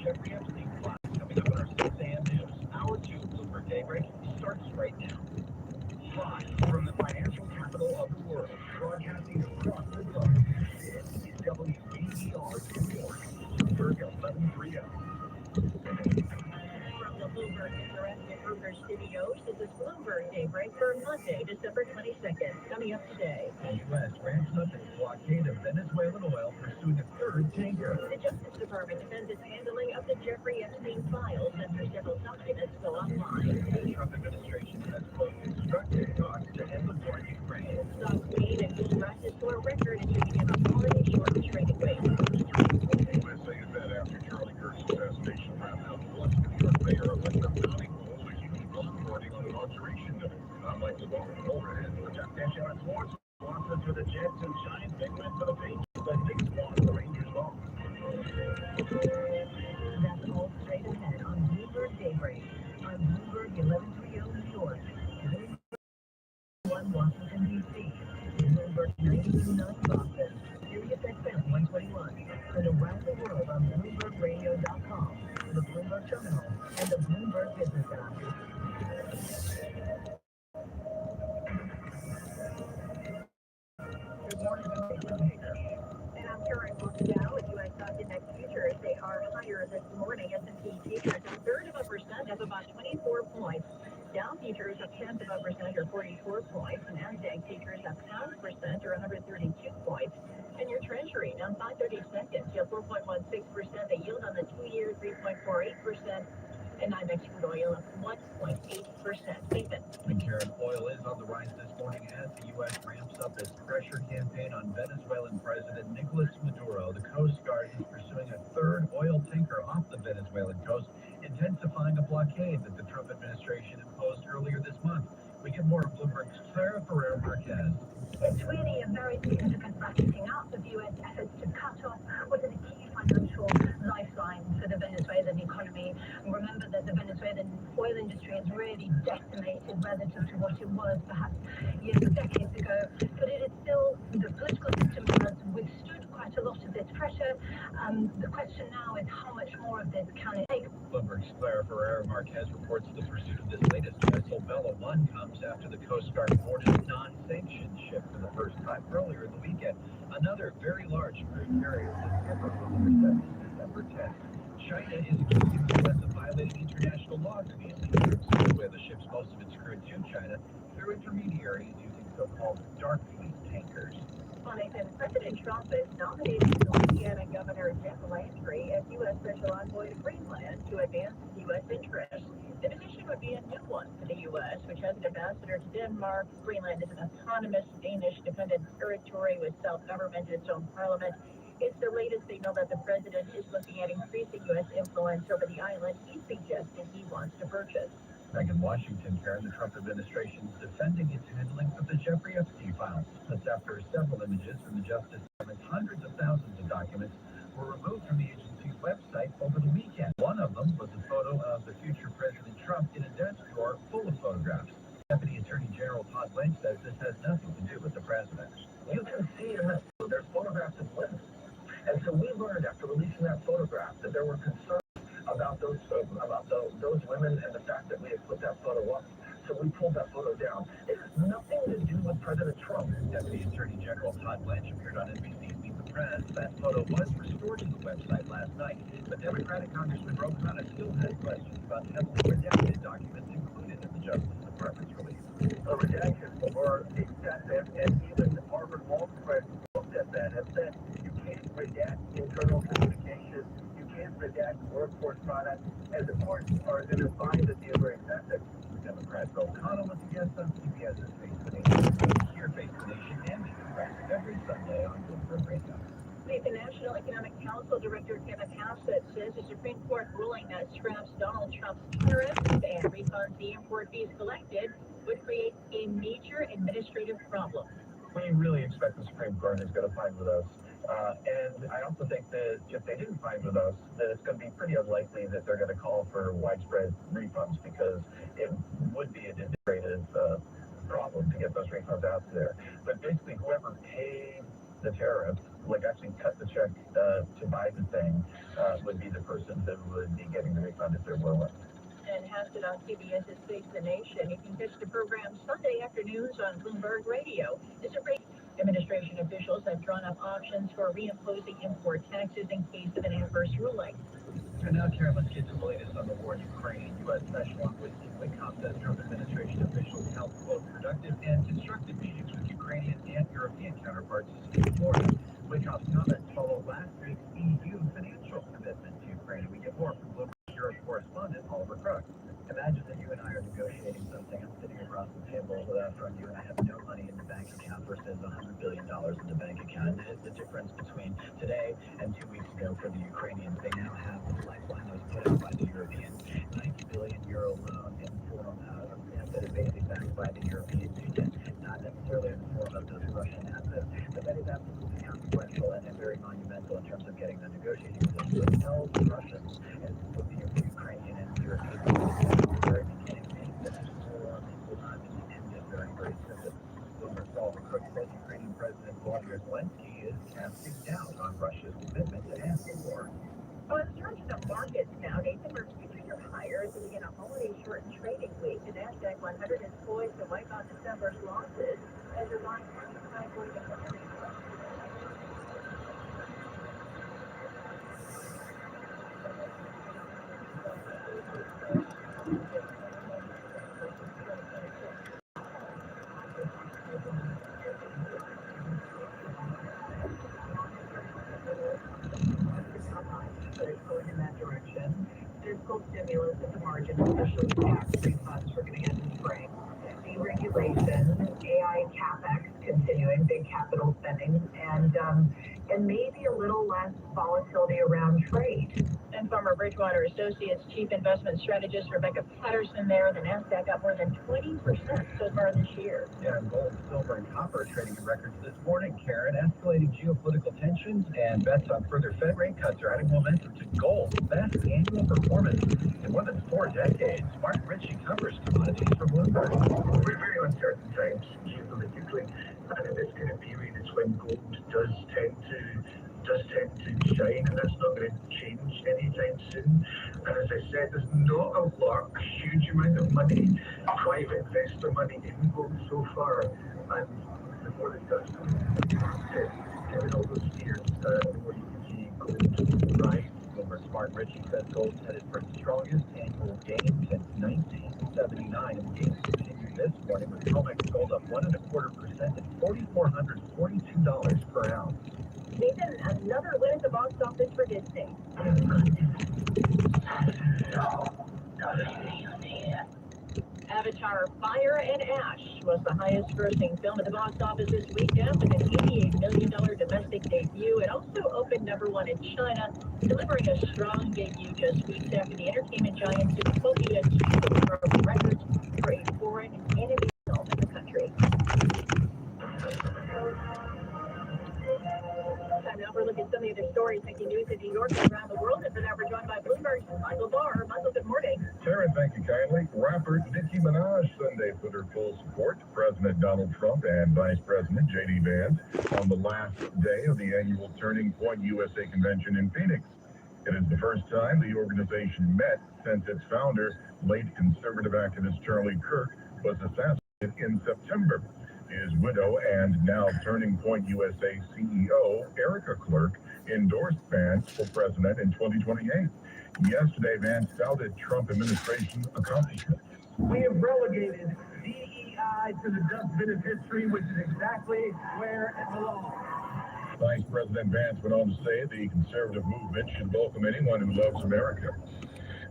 Jeffrey Epstein class coming up in our 6 a.m. news. Hour 2 Bloomberg Daybreak starts right now. Live from the financial capital of the world, broadcasting across the globe. This is WBER New York, Bloomberg 1130. From the Bloomberg Interactive Bloomberg Studios, this is Bloomberg Daybreak for Monday, December 22nd. Coming up today. The U.S. ramps up its blockade of Venezuelan oil, pursuing a third tanker. The Justice Department defends its handling of the Jeffrey Epstein files after several documents go offline. The Trump administration has quote constructive talks to end the war in Ukraine. Stock speed and distracted for a record as we begin a holiday short trading wait. USA is that after Charlie Kirk's assassination wrapped up, plus New York Mayor Alexa Downing will hold a huge run party on inauguration day. I'm Michael Baldwin, overhead for Jeff Cash on Sports. Sponsor for the Jets and Giants, big win for the Patriots. The Knicks won, the Rangers lost. That's all straight ahead on Bloomberg Daybreak on Bloomberg 1130 New York, 1 Washington, D.C., Bloomberg 929 Boston, Sirius XM 121, and around the world on BloombergRadio.com, the Bloomberg Terminal, and the Bloomberg Business app. Good morning, and I'm Karen Dow with U.S. Stock Index Futures. They are higher this morning. S&P futures 1/3%, up about 24 points. Dow futures up 0.1% or 44 points. Nasdaq futures up 0.5% or 132 points. And your Treasury down 5/30 seconds, you have 4.16%. The yield on the 2-year 3.48%. And NYMEX crude oil up 1.8%. Nathan. And Karen, oil is on the rise this morning as the U.S. ramps up its pressure campaign on Venezuelan President Nicolas Maduro. The Coast Guard is pursuing a third oil tanker off the Venezuelan coast, intensifying a blockade that the Trump administration imposed earlier this month. We get more of Bloomberg's Clara Ferrer-Marquez. It's really a very significant ratcheting up of U.S. efforts to cut off what is a key financial lifeline for the Venezuelan economy. And remember that the Venezuelan oil industry is really decimated relative to what it was perhaps decades ago. But it is still, the political system has withstood quite a lot of this pressure. The question now is how much more of this can it take? Bloomberg's Clara Ferrer-Marquez reports the pursuit of this latest vessel, Bella 1, comes after the Coast Guard boarded non-sanctioned ship for the first time earlier in the weekend. Another very large crude carrier is scheduled for intercept December 10th. China is accusing the U.S. of violating international laws against Venezuela. The ship most of its crude to China through intermediaries using so-called dark fleet tankers. Nathan, President Trump has nominated Louisiana Governor Jeff Landry as U.S. Special Envoy to Greenland to advance U.S. interests. The position would be a new one for the U.S., which has an ambassador to Denmark. Greenland is an autonomous Danish dependent territory with self-government and its own parliament. It's the latest signal that the president is looking at increasing U.S. influence over the island he suggested he wants to purchase. Back in Washington, Karen, the Trump administration is defending its handling of the Jeffrey Epstein files. That's after several images from the Justice Department, hundreds of thousands of documents were removed from the agency's website over the weekend. One of them was a photo of the future President Trump in a desk drawer full of photographs. Deputy Attorney General Todd Blank says this has nothing to do with the president. You can see in that there's photographs of women. And so we learned after releasing that photograph that there were concerns about those women and the fact that we had put that photo up. So we pulled that photo down. It has nothing to do with President Trump. Deputy Attorney General Todd Blanche appeared on NBC's Meet the Press. That photo was restored to the website last night, but Democratic Congressman Ro Khanna still has questions about heavily redacted documents included in the Justice Department's release. The redactions were excessive, and even Harvard Law Professors looked at that and said you can't redact internal communications, you can't redact workforce products, and the courts are going to find that they were excessive. Democrat Ro Khanna was a guest on CBS's Face the Nation. Hear Face the Nation and Meet the Press every Sunday on Bloomberg Radio. The National Economic Council Director Kevin Hassett says the Supreme Court ruling that scraps Donald Trump's tariffs and refunds the import fees collected would create a major administrative problem. We really expect the Supreme Court is going to find with us. And I also think that if they didn't find with us, that it's going to be pretty unlikely that they're going to call for widespread refunds because it would be an integrated problem to get those refunds out there. But basically, whoever paid the tariff, like actually cut the check to buy the thing, would be the person that would be getting the refund if they're willing. And Hassett on CBS's Face the Nation. You can catch the program Sunday afternoons on Bloomberg Radio. It's a great administration officials have drawn up options for reimposing import taxes in case of an adverse ruling. And now, Karen, let's get to the latest on the war in Ukraine. U.S. Special Envoy Steve Witkoff says Trump administration officials held both productive and constructive meetings with Ukrainian and European counterparts in Florida. Witkoff's comments follow last week's EU financial commitment to Ukraine. We get more from Bloomberg Europe correspondent Oliver Crook. Imagine that you and I are negotiating something. I'm sitting across the table from you, and I have no money in the bank account versus $100 billion in the bank account. The difference between today and 2 weeks ago for the Ukrainians, they now have this lifeline that was put out by the Europeans, 90 billion euro loan in the form of that is basically backed by the European Union, not necessarily in the form of those Russian assets, but that is absolutely consequential and very monumental in terms of getting the negotiating position. It tells the Russians and with the Ukrainian and European very beginning that this war will not be ended very, very soon. Bloomberg Oliver Crook says Ukrainian President Volodymyr Zelensky is casting doubt on Russia's commitment to end the war. Well, in terms of the markets now, Nathan, we're futures are higher as we begin a holiday shortened trading week. The Nasdaq 100 is poised to wipe out December's losses as the line But it's going in that direction. Fiscal stimulus at the margin, especially tax refunds we're going to get in spring. Deregulation, AI CapEx continuing, big capital spending, and maybe a little less volatility around trade. And former Bridgewater Associates Chief Investment Strategist Rebecca Patterson there, the NASDAQ up more than 20% so far this year. Yeah, and gold, silver, and copper trading at records this morning, Karen. Escalating geopolitical tensions and bets on further Fed rate cuts are adding momentum to gold's best annual performance in more than 4 decades. Mark Ritchie covers commodities for Bloomberg. We're very uncertain times geopolitically, and in this kind of period, it's when gold does tend to shine, and that's not going to change anytime soon. And as I said, there's not a huge amount of money, private investor money in gold so far, and the more it does get all those fears, the more you can see gold rise. Bloomberg's Mark Ritchie says gold's headed for its strongest annual gain since 1979, and gains continue this morning with COMEX gold up 1.25% at $4,442 per ounce. Nathan, another win at the box office for Disney. Avatar: Fire and Ash was the highest grossing film at the box office this weekend with an $88 million domestic debut. It also opened #1 in China, delivering a strong debut just weeks after the entertainment giant Zootopia broke records for a foreign animated film in the country. Time now for a look at some of the other stories making news in New York and around the world. And for that, we're joined by Bloomberg's Michael Barr. Michael, good morning. Karen, thank you kindly. Rapper Nicki Minaj Sunday put her full support to President Donald Trump and Vice President J.D. Vance on the last day of the annual Turning Point USA Convention in Phoenix. It is the first time the organization met since its founder, late conservative activist Charlie Kirk, was assassinated in September. His widow and now Turning Point USA CEO, Erica Clark, endorsed Vance for president in 2028. Yesterday, Vance touted Trump administration accomplishments. We have relegated DEI to the dustbin of history, which is exactly where it belongs. Vice President Vance went on to say the conservative movement should welcome anyone who loves America.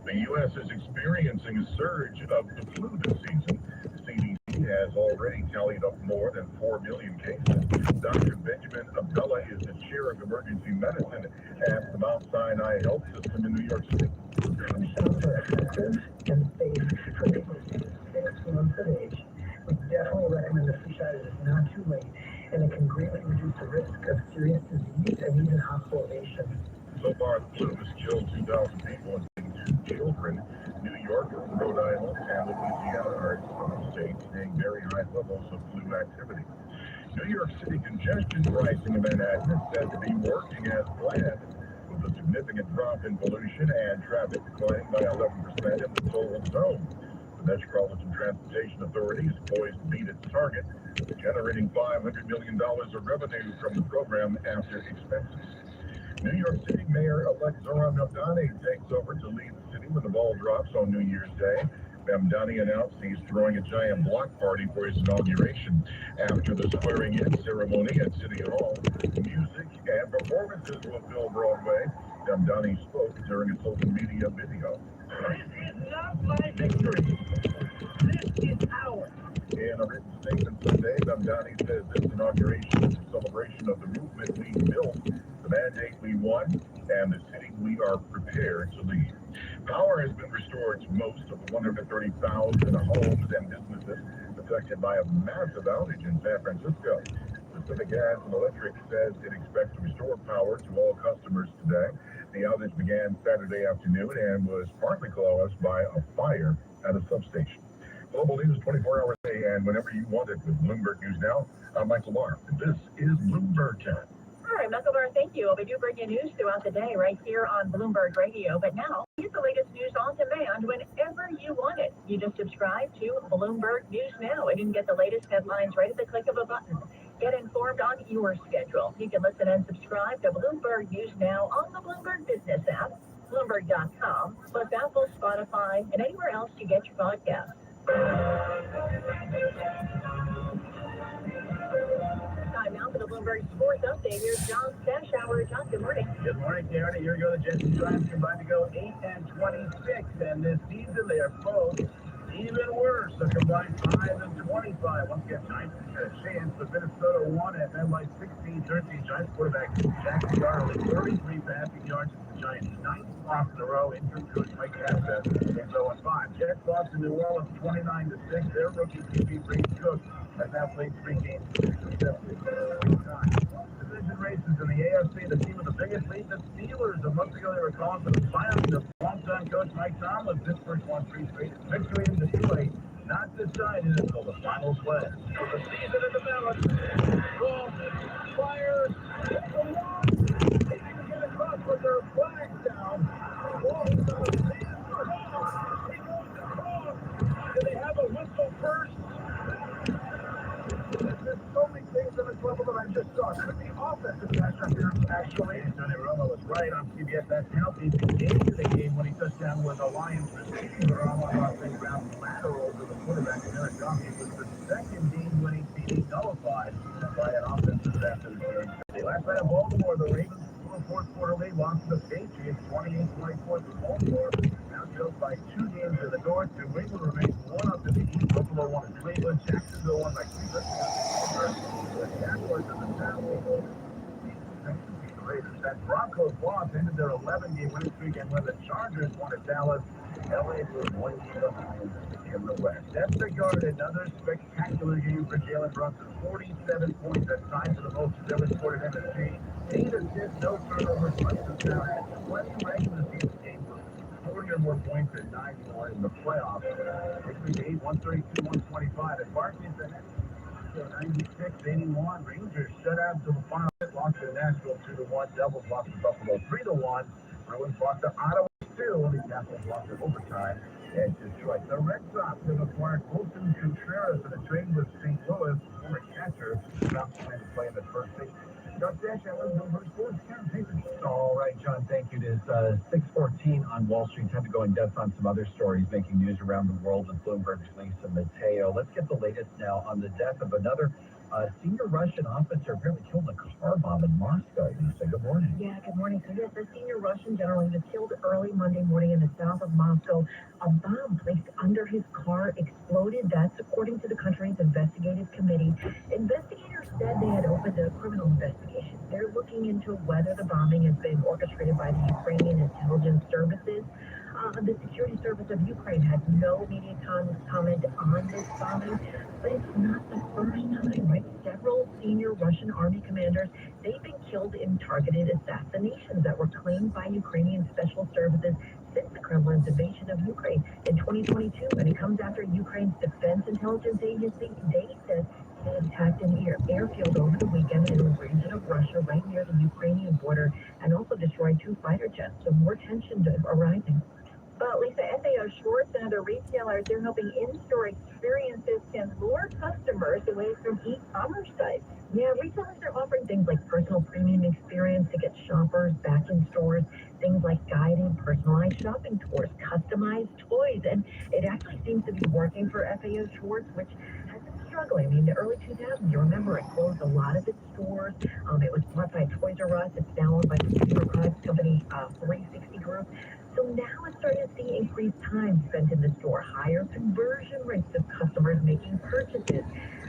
The U.S. is experiencing a surge of the flu this season. The CDC has already tallied up more than 4 million cases. Dr. Benjamin Abdullah is the chair of emergency medicine at the Mount Sinai Health System in New York City. Shots are effective and safe for people 6 months of age. We definitely recommend the flu shot. It is not too late, and it can greatly reduce the risk of serious disease and even hospitalization. So far, the flu has killed 2,000 people, including 2 children. New York, Rhode Island, and Louisiana are some states seeing very high levels of flu activity. New York City congestion pricing in Manhattan is said to be working as planned, with a significant drop in pollution and traffic declining by 11% in the total zone. The Metropolitan Transportation Authority is poised to meet its target, generating $500 million of revenue from the program after expenses. New York City Mayor-elect Zohran Mamdani takes over to lead the city when the ball drops on New Year's Day. Mamdani announced he's throwing a giant block party for his inauguration. After the swearing-in ceremony at City Hall, music and performances will fill Broadway. Mamdani spoke during a social media video. This is not my victory. This is ours. In a written statement Sunday, Mamdani says this inauguration is a celebration of the movement we built, the mandate we won, and the city we are prepared to lead. Power has been restored to most of the 130,000 homes and businesses affected by a massive outage in San Francisco. Pacific Gas and Electric says it expects to restore power to all customers today. The outage began Saturday afternoon and was partly caused by a fire at a substation. Global news 24 hours a day and whenever you want it with Bloomberg News Now. I'm Michael Barr. This is Bloomberg Time. All right, Michael Barr, thank you. We do bring you news throughout the day right here on Bloomberg Radio. But now, get the latest news on demand whenever you want it. You just subscribe to Bloomberg News Now and you can get the latest headlines right at the click of a button. Get informed on your schedule. You can listen and subscribe to Bloomberg News Now on the Bloomberg Business app, Bloomberg.com, plus Apple, Spotify, and anywhere else you get your podcasts. update. Here's John Stashower. John, good morning. Good morning, Darren. A year ago, the Jets and Giants combined to go 8-26, and this season they are both even worse. A combined 5-25. Once again, Giants had a chance, but Minnesota won at MetLife 16-13. Giants quarterback Jackson Garland 33 passing yards. The Giants' ninth loss in a row. Interim coach Mike Kafka is 0-5. Jets lost to New Orleans 29-6. Their rookie QB Brady Cook has now played 3 games successfully. Division races in the AFC, the team with the biggest lead, the Steelers. A month ago, they were calling for the firing of longtime coach Mike Tomlin. Pittsburgh won 3 straight. Victory in Detroit, not decided until the final play. With the season in the balance, Roll, fires, it's the one. They didn't get across with their flag down. Whoa, he goes across. Do they have a whistle first? There's so many things on this level that I just saw. Could be offensive pass interference, actually. Tony Romo was right on CBS. That's healthy. He came to the game when he touched down with the Lions receiving around off a ground lateral to the quarterback. Eric Donkey was the second game-winning TD nullified by an offensive pass interference. Last night in Baltimore, the Ravens blew a fourth-quarter lead, lost to the Patriots 28-24 to Baltimore. Now trailed by 2 games in the north. New England remains 1-up in the east. Buffalo won in Cleveland. Jacksonville won by 3. The Jaguars and the South. That Broncos loss ended their 11-game winning streak, and when the Chargers won at Dallas, LA was 1 game behind in the West. That's regarded another spectacular game for Jalen Brunson. 47 points, that's tied for the most he's ever scored in MSG. 8 assists, no turnovers. Brunson's now had 20 regular season games with 40 or more points and 9 more in the playoffs. Victory 8, 132, 125. And Barkley's the next. 96-81. Rangers shut out to the final. Lost to Nashville 2-1. Devils lost to Buffalo 3-1. Bruins lost to Ottawa 2. The Capitals lost in overtime at Detroit. The Red Sox have acquired Wilson Contreras in a trade with St. Louis, former catcher, not trying to play in the first base. John Dash, I live in Bloomberg Sports. Karen Paper. All right, John, thank you. It is 6:14 on Wall Street. Time to go in depth on some other stories making news around the world with Bloomberg's Lisa Mateo. Let's get the latest now on the death of another senior Russian officer apparently killed in a car bomb in Moscow. Lisa, good morning. Yeah, good morning. So yes, the senior Russian general was killed early Monday morning in the south of Moscow. A bomb placed under his car exploded. That's according to the country's investigative committee. Investigators said they had opened a criminal investigation. They're looking into whether the bombing has been orchestrated by the Ukrainian intelligence services. The security service of Ukraine had no immediate comment on this bombing, but it's not the first time, right? Several senior Russian army commanders, they've been killed in targeted assassinations that were claimed by Ukrainian special services since the Kremlin's invasion of Ukraine in 2022. And it comes after Ukraine's Defense Intelligence Agency, they said it attacked an airfield over the weekend in a region of Russia right near the Ukrainian border and also destroyed 2 fighter jets. So more tension arising. But Lisa, FAO Schwartz and other retailers, they're hoping in-store experiences can lure customers away from e-commerce sites. Yeah, retailers are offering things like personal premium experience to get shoppers back in stores, things like guided, personalized shopping tours, customized toys, and it actually seems to be working for FAO Schwartz, which has been struggling. I mean, the early 2000s, you remember, it closed a lot of its stores. It was bought by Toys R Us. It's now owned by the consumer products company 360 Group. So now it's starting to see increased time spent in the store, higher conversion rates of customers making purchases.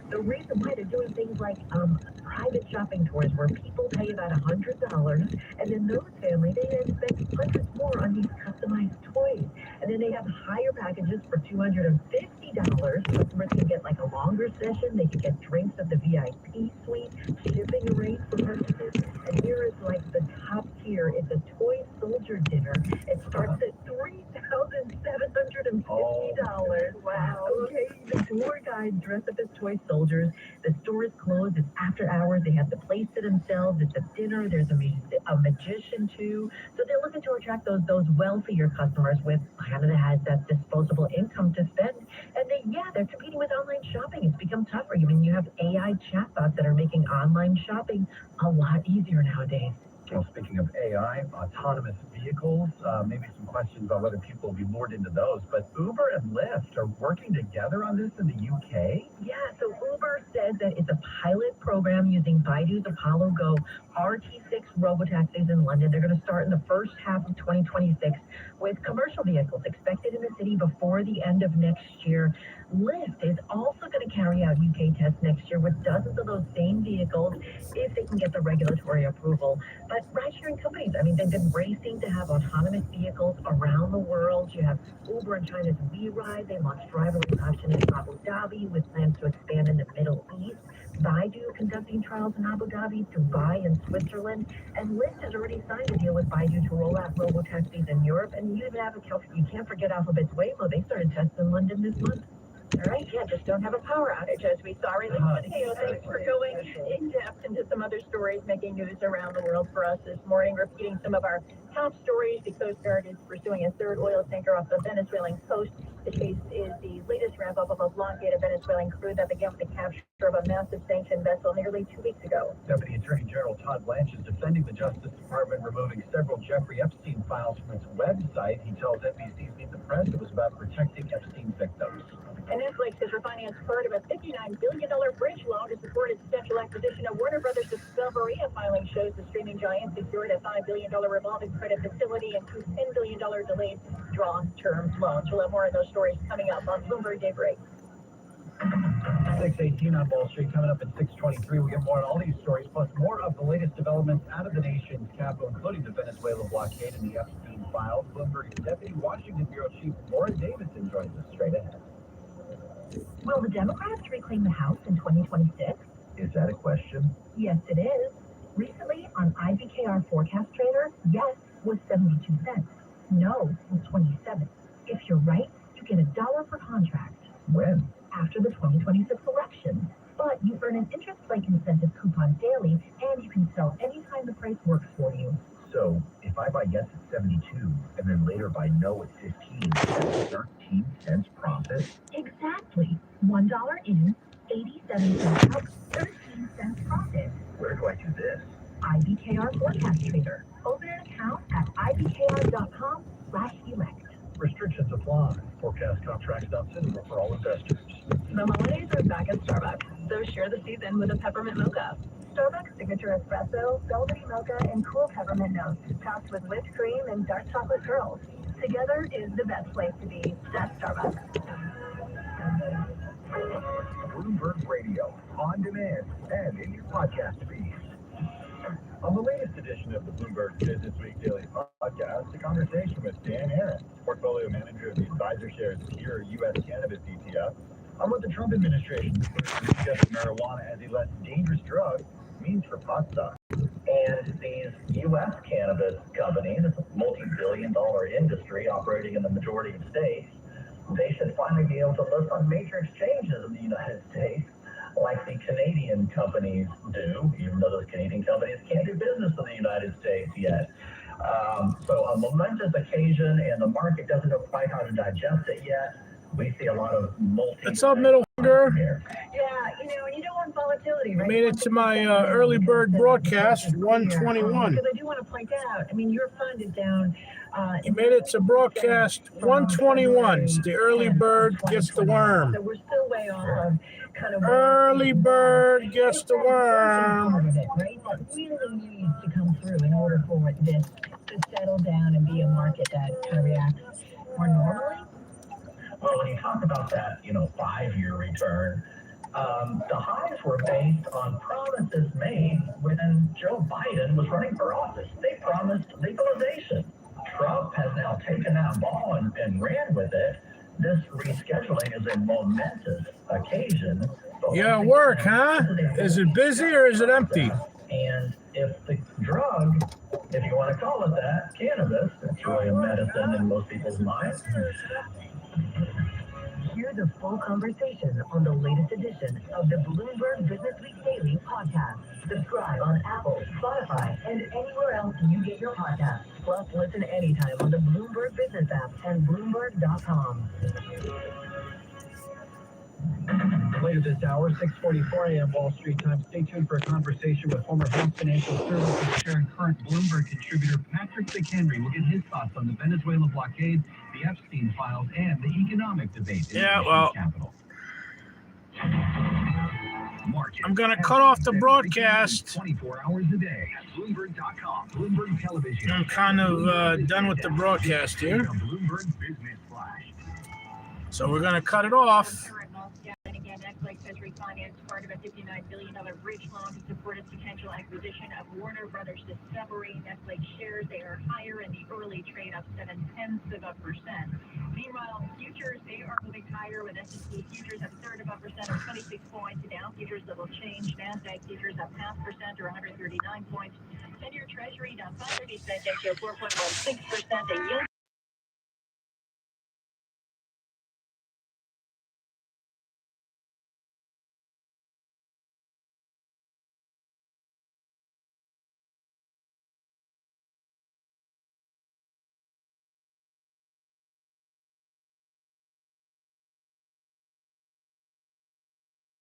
The reason why they're doing things like private shopping tours where people pay about $100, and then those families, they then spend hundreds more on these customized toys. And then they have higher packages for $250. Customers can get like a longer session. They can get drinks at the VIP suite, shipping rates for purchases. And here is like the top tier. It's a toy soldier dinner. It starts at $3,750. Wow. Okay, the tour guides dress up as toy soldiers. The store is closed. It's after hours. They have the place to themselves. It's a dinner. There's a magician too. So they're looking to attract those wealthier customers with Canada has that disposable income to spend. And they're competing with online shopping. It's become tougher. I mean, you have AI chatbots that are making online shopping a lot easier nowadays. Well, speaking of AI, autonomous vehicles, maybe some questions on whether people will be lured into those. But Uber and Lyft are working together on this in the UK? Yeah, so Uber says said it's a pilot program using Baidu's Apollo Go RT6 robotaxis in London. They're going to start in the first half of 2026 with commercial vehicles expected in the city before the end of next year. Lyft is also going to carry out UK tests next year with dozens of those same vehicles if they can get the regulatory approval. But ride-sharing companies, I mean, they've been racing to have autonomous vehicles around the world. You have Uber and China's WeRide. They launched driverless option in Abu Dhabi with plans to expand in the Middle East. Baidu conducting trials in Abu Dhabi, Dubai, and Switzerland. And Lyft has already signed a deal with Baidu to roll out robotaxis in Europe. And you even have you can't forget Alphabet's Waymo. They started tests in London this month. All right, yeah, just don't have a power outage as we saw. Right, Mateo, thanks for going in depth into some other stories making news around the world for us this morning, repeating some of our top stories. The Coast Guard is pursuing a third oil tanker off the Venezuelan coast. The case is the latest ramp-up of a blockade of Venezuelan crew that began with the capture of a massive sanctioned vessel nearly 2 weeks ago. Deputy Attorney General Todd Blanche is defending the Justice Department removing several Jeffrey Epstein files from its website. He tells NBC's Meet the Press it was about protecting Epstein victims. And Netflix has refinanced part of a $59 billion bridge loan to support its potential acquisition of Warner Brothers Discovery. A filing shows the streaming giant secured a $5 billion revolving credit facility and two $10 billion delayed draw term loans. We'll have more of those stories coming up on Bloomberg Daybreak. 6:18 on Wall Street, coming up at 6:23. We'll get more on all these stories, plus more of the latest developments out of the nation's capital, including the Venezuela blockade and the Epstein files. Bloomberg's Deputy Washington Bureau Chief Laura Davidson joins us straight ahead. Will the Democrats reclaim the House in 2026? Is that a question? Yes, it is. Recently, on IBKR Forecast Trader, yes was 72 cents. No was 27. If you're right, you get $1 per contract. When? After the 2026 election. But you earn an interest-like incentive coupon daily, and you can sell anytime the price works for you. So, if I buy yes at 72, and then later buy no at 15, that's 13 cents profit? Exactly. $1 in, 87 cents out, 13 cents profit. Where do I do this? IBKR Forecast Trader. Open an account at ibkr.com/elect. Restrictions apply. Forecast contracts not suitable for all investors. The holidays are back at Starbucks, so share the season with a peppermint mocha. Starbucks signature espresso, velvety mocha, and cool peppermint notes, topped with whipped cream and dark chocolate pearls. Together is the best place to be. That's Starbucks. Bloomberg Radio, on demand, and in your podcast feed. On the latest edition of the Bloomberg Business Week Daily Podcast, a conversation with Dan Aaron, portfolio manager of the AdvisorShares Pure U.S. Cannabis ETF, on what the Trump administration refers to discussing marijuana as a less dangerous drug means for pot stocks. And these U.S. cannabis companies, it's a multi-billion-dollar industry operating in the majority of states, they should finally be able to list on major exchanges in the United States, like the Canadian companies do, even though those Canadian companies can't do business in the United States yet. So a momentous occasion, and the market doesn't know quite how to digest it yet. We see a lot of What's up, middle finger? Yeah, and you don't want volatility, right? I made it to my early bird broadcast, 121. Because I do want to point out, I mean, your fund is down. You made it to broadcast 121. The early bird gets the worm. So we're still way off of kind of Early bird gets the worm. Right? That really needs to come through in order for this to settle down and be a market that kind of reacts more normally. Well, when you talk about that, 5-year return, the highs were based on promises made when Joe Biden was running for office. They promised legalization. Trump has now taken that ball and ran with it. This rescheduling is a momentous occasion. Yeah, work, huh? Is it busy or is it empty? And if the drug, if you want to call it that, cannabis, it's really a medicine in most people's minds. Hear the full conversation on the latest edition of the Bloomberg Business Week Daily podcast. Subscribe on Apple, Spotify, and anywhere else you get your podcasts. Plus, listen anytime on the Bloomberg Business app and Bloomberg.com. Later this hour, 6:44 a.m. Wall Street time. Stay tuned for a conversation with former Bank Financial Services chair and current Bloomberg contributor Patrick McHenry. We'll get his thoughts on the Venezuela blockade, the Epstein files, and the economic debate in the nation's capital. Market. I'm gonna cut off the broadcast. 24 hours a day at Bloomberg.com. Bloomberg Television. I'm kind of done with the broadcast here. The Bloomberg Business Flash. So we're gonna cut it off. And again, Netflix has refinanced part of a $59 billion bridge loan to support its potential acquisition of Warner Brothers Discovery. Netflix shares, they are higher in the early trade, up 0.7%. Meanwhile, futures, they are moving higher with S&P futures up 0.3% or 26 points. Dow futures little change. NASDAQ futures up 0.5% or 139 points. 10-year Treasury down 5 30 cents into 4.16%. A yield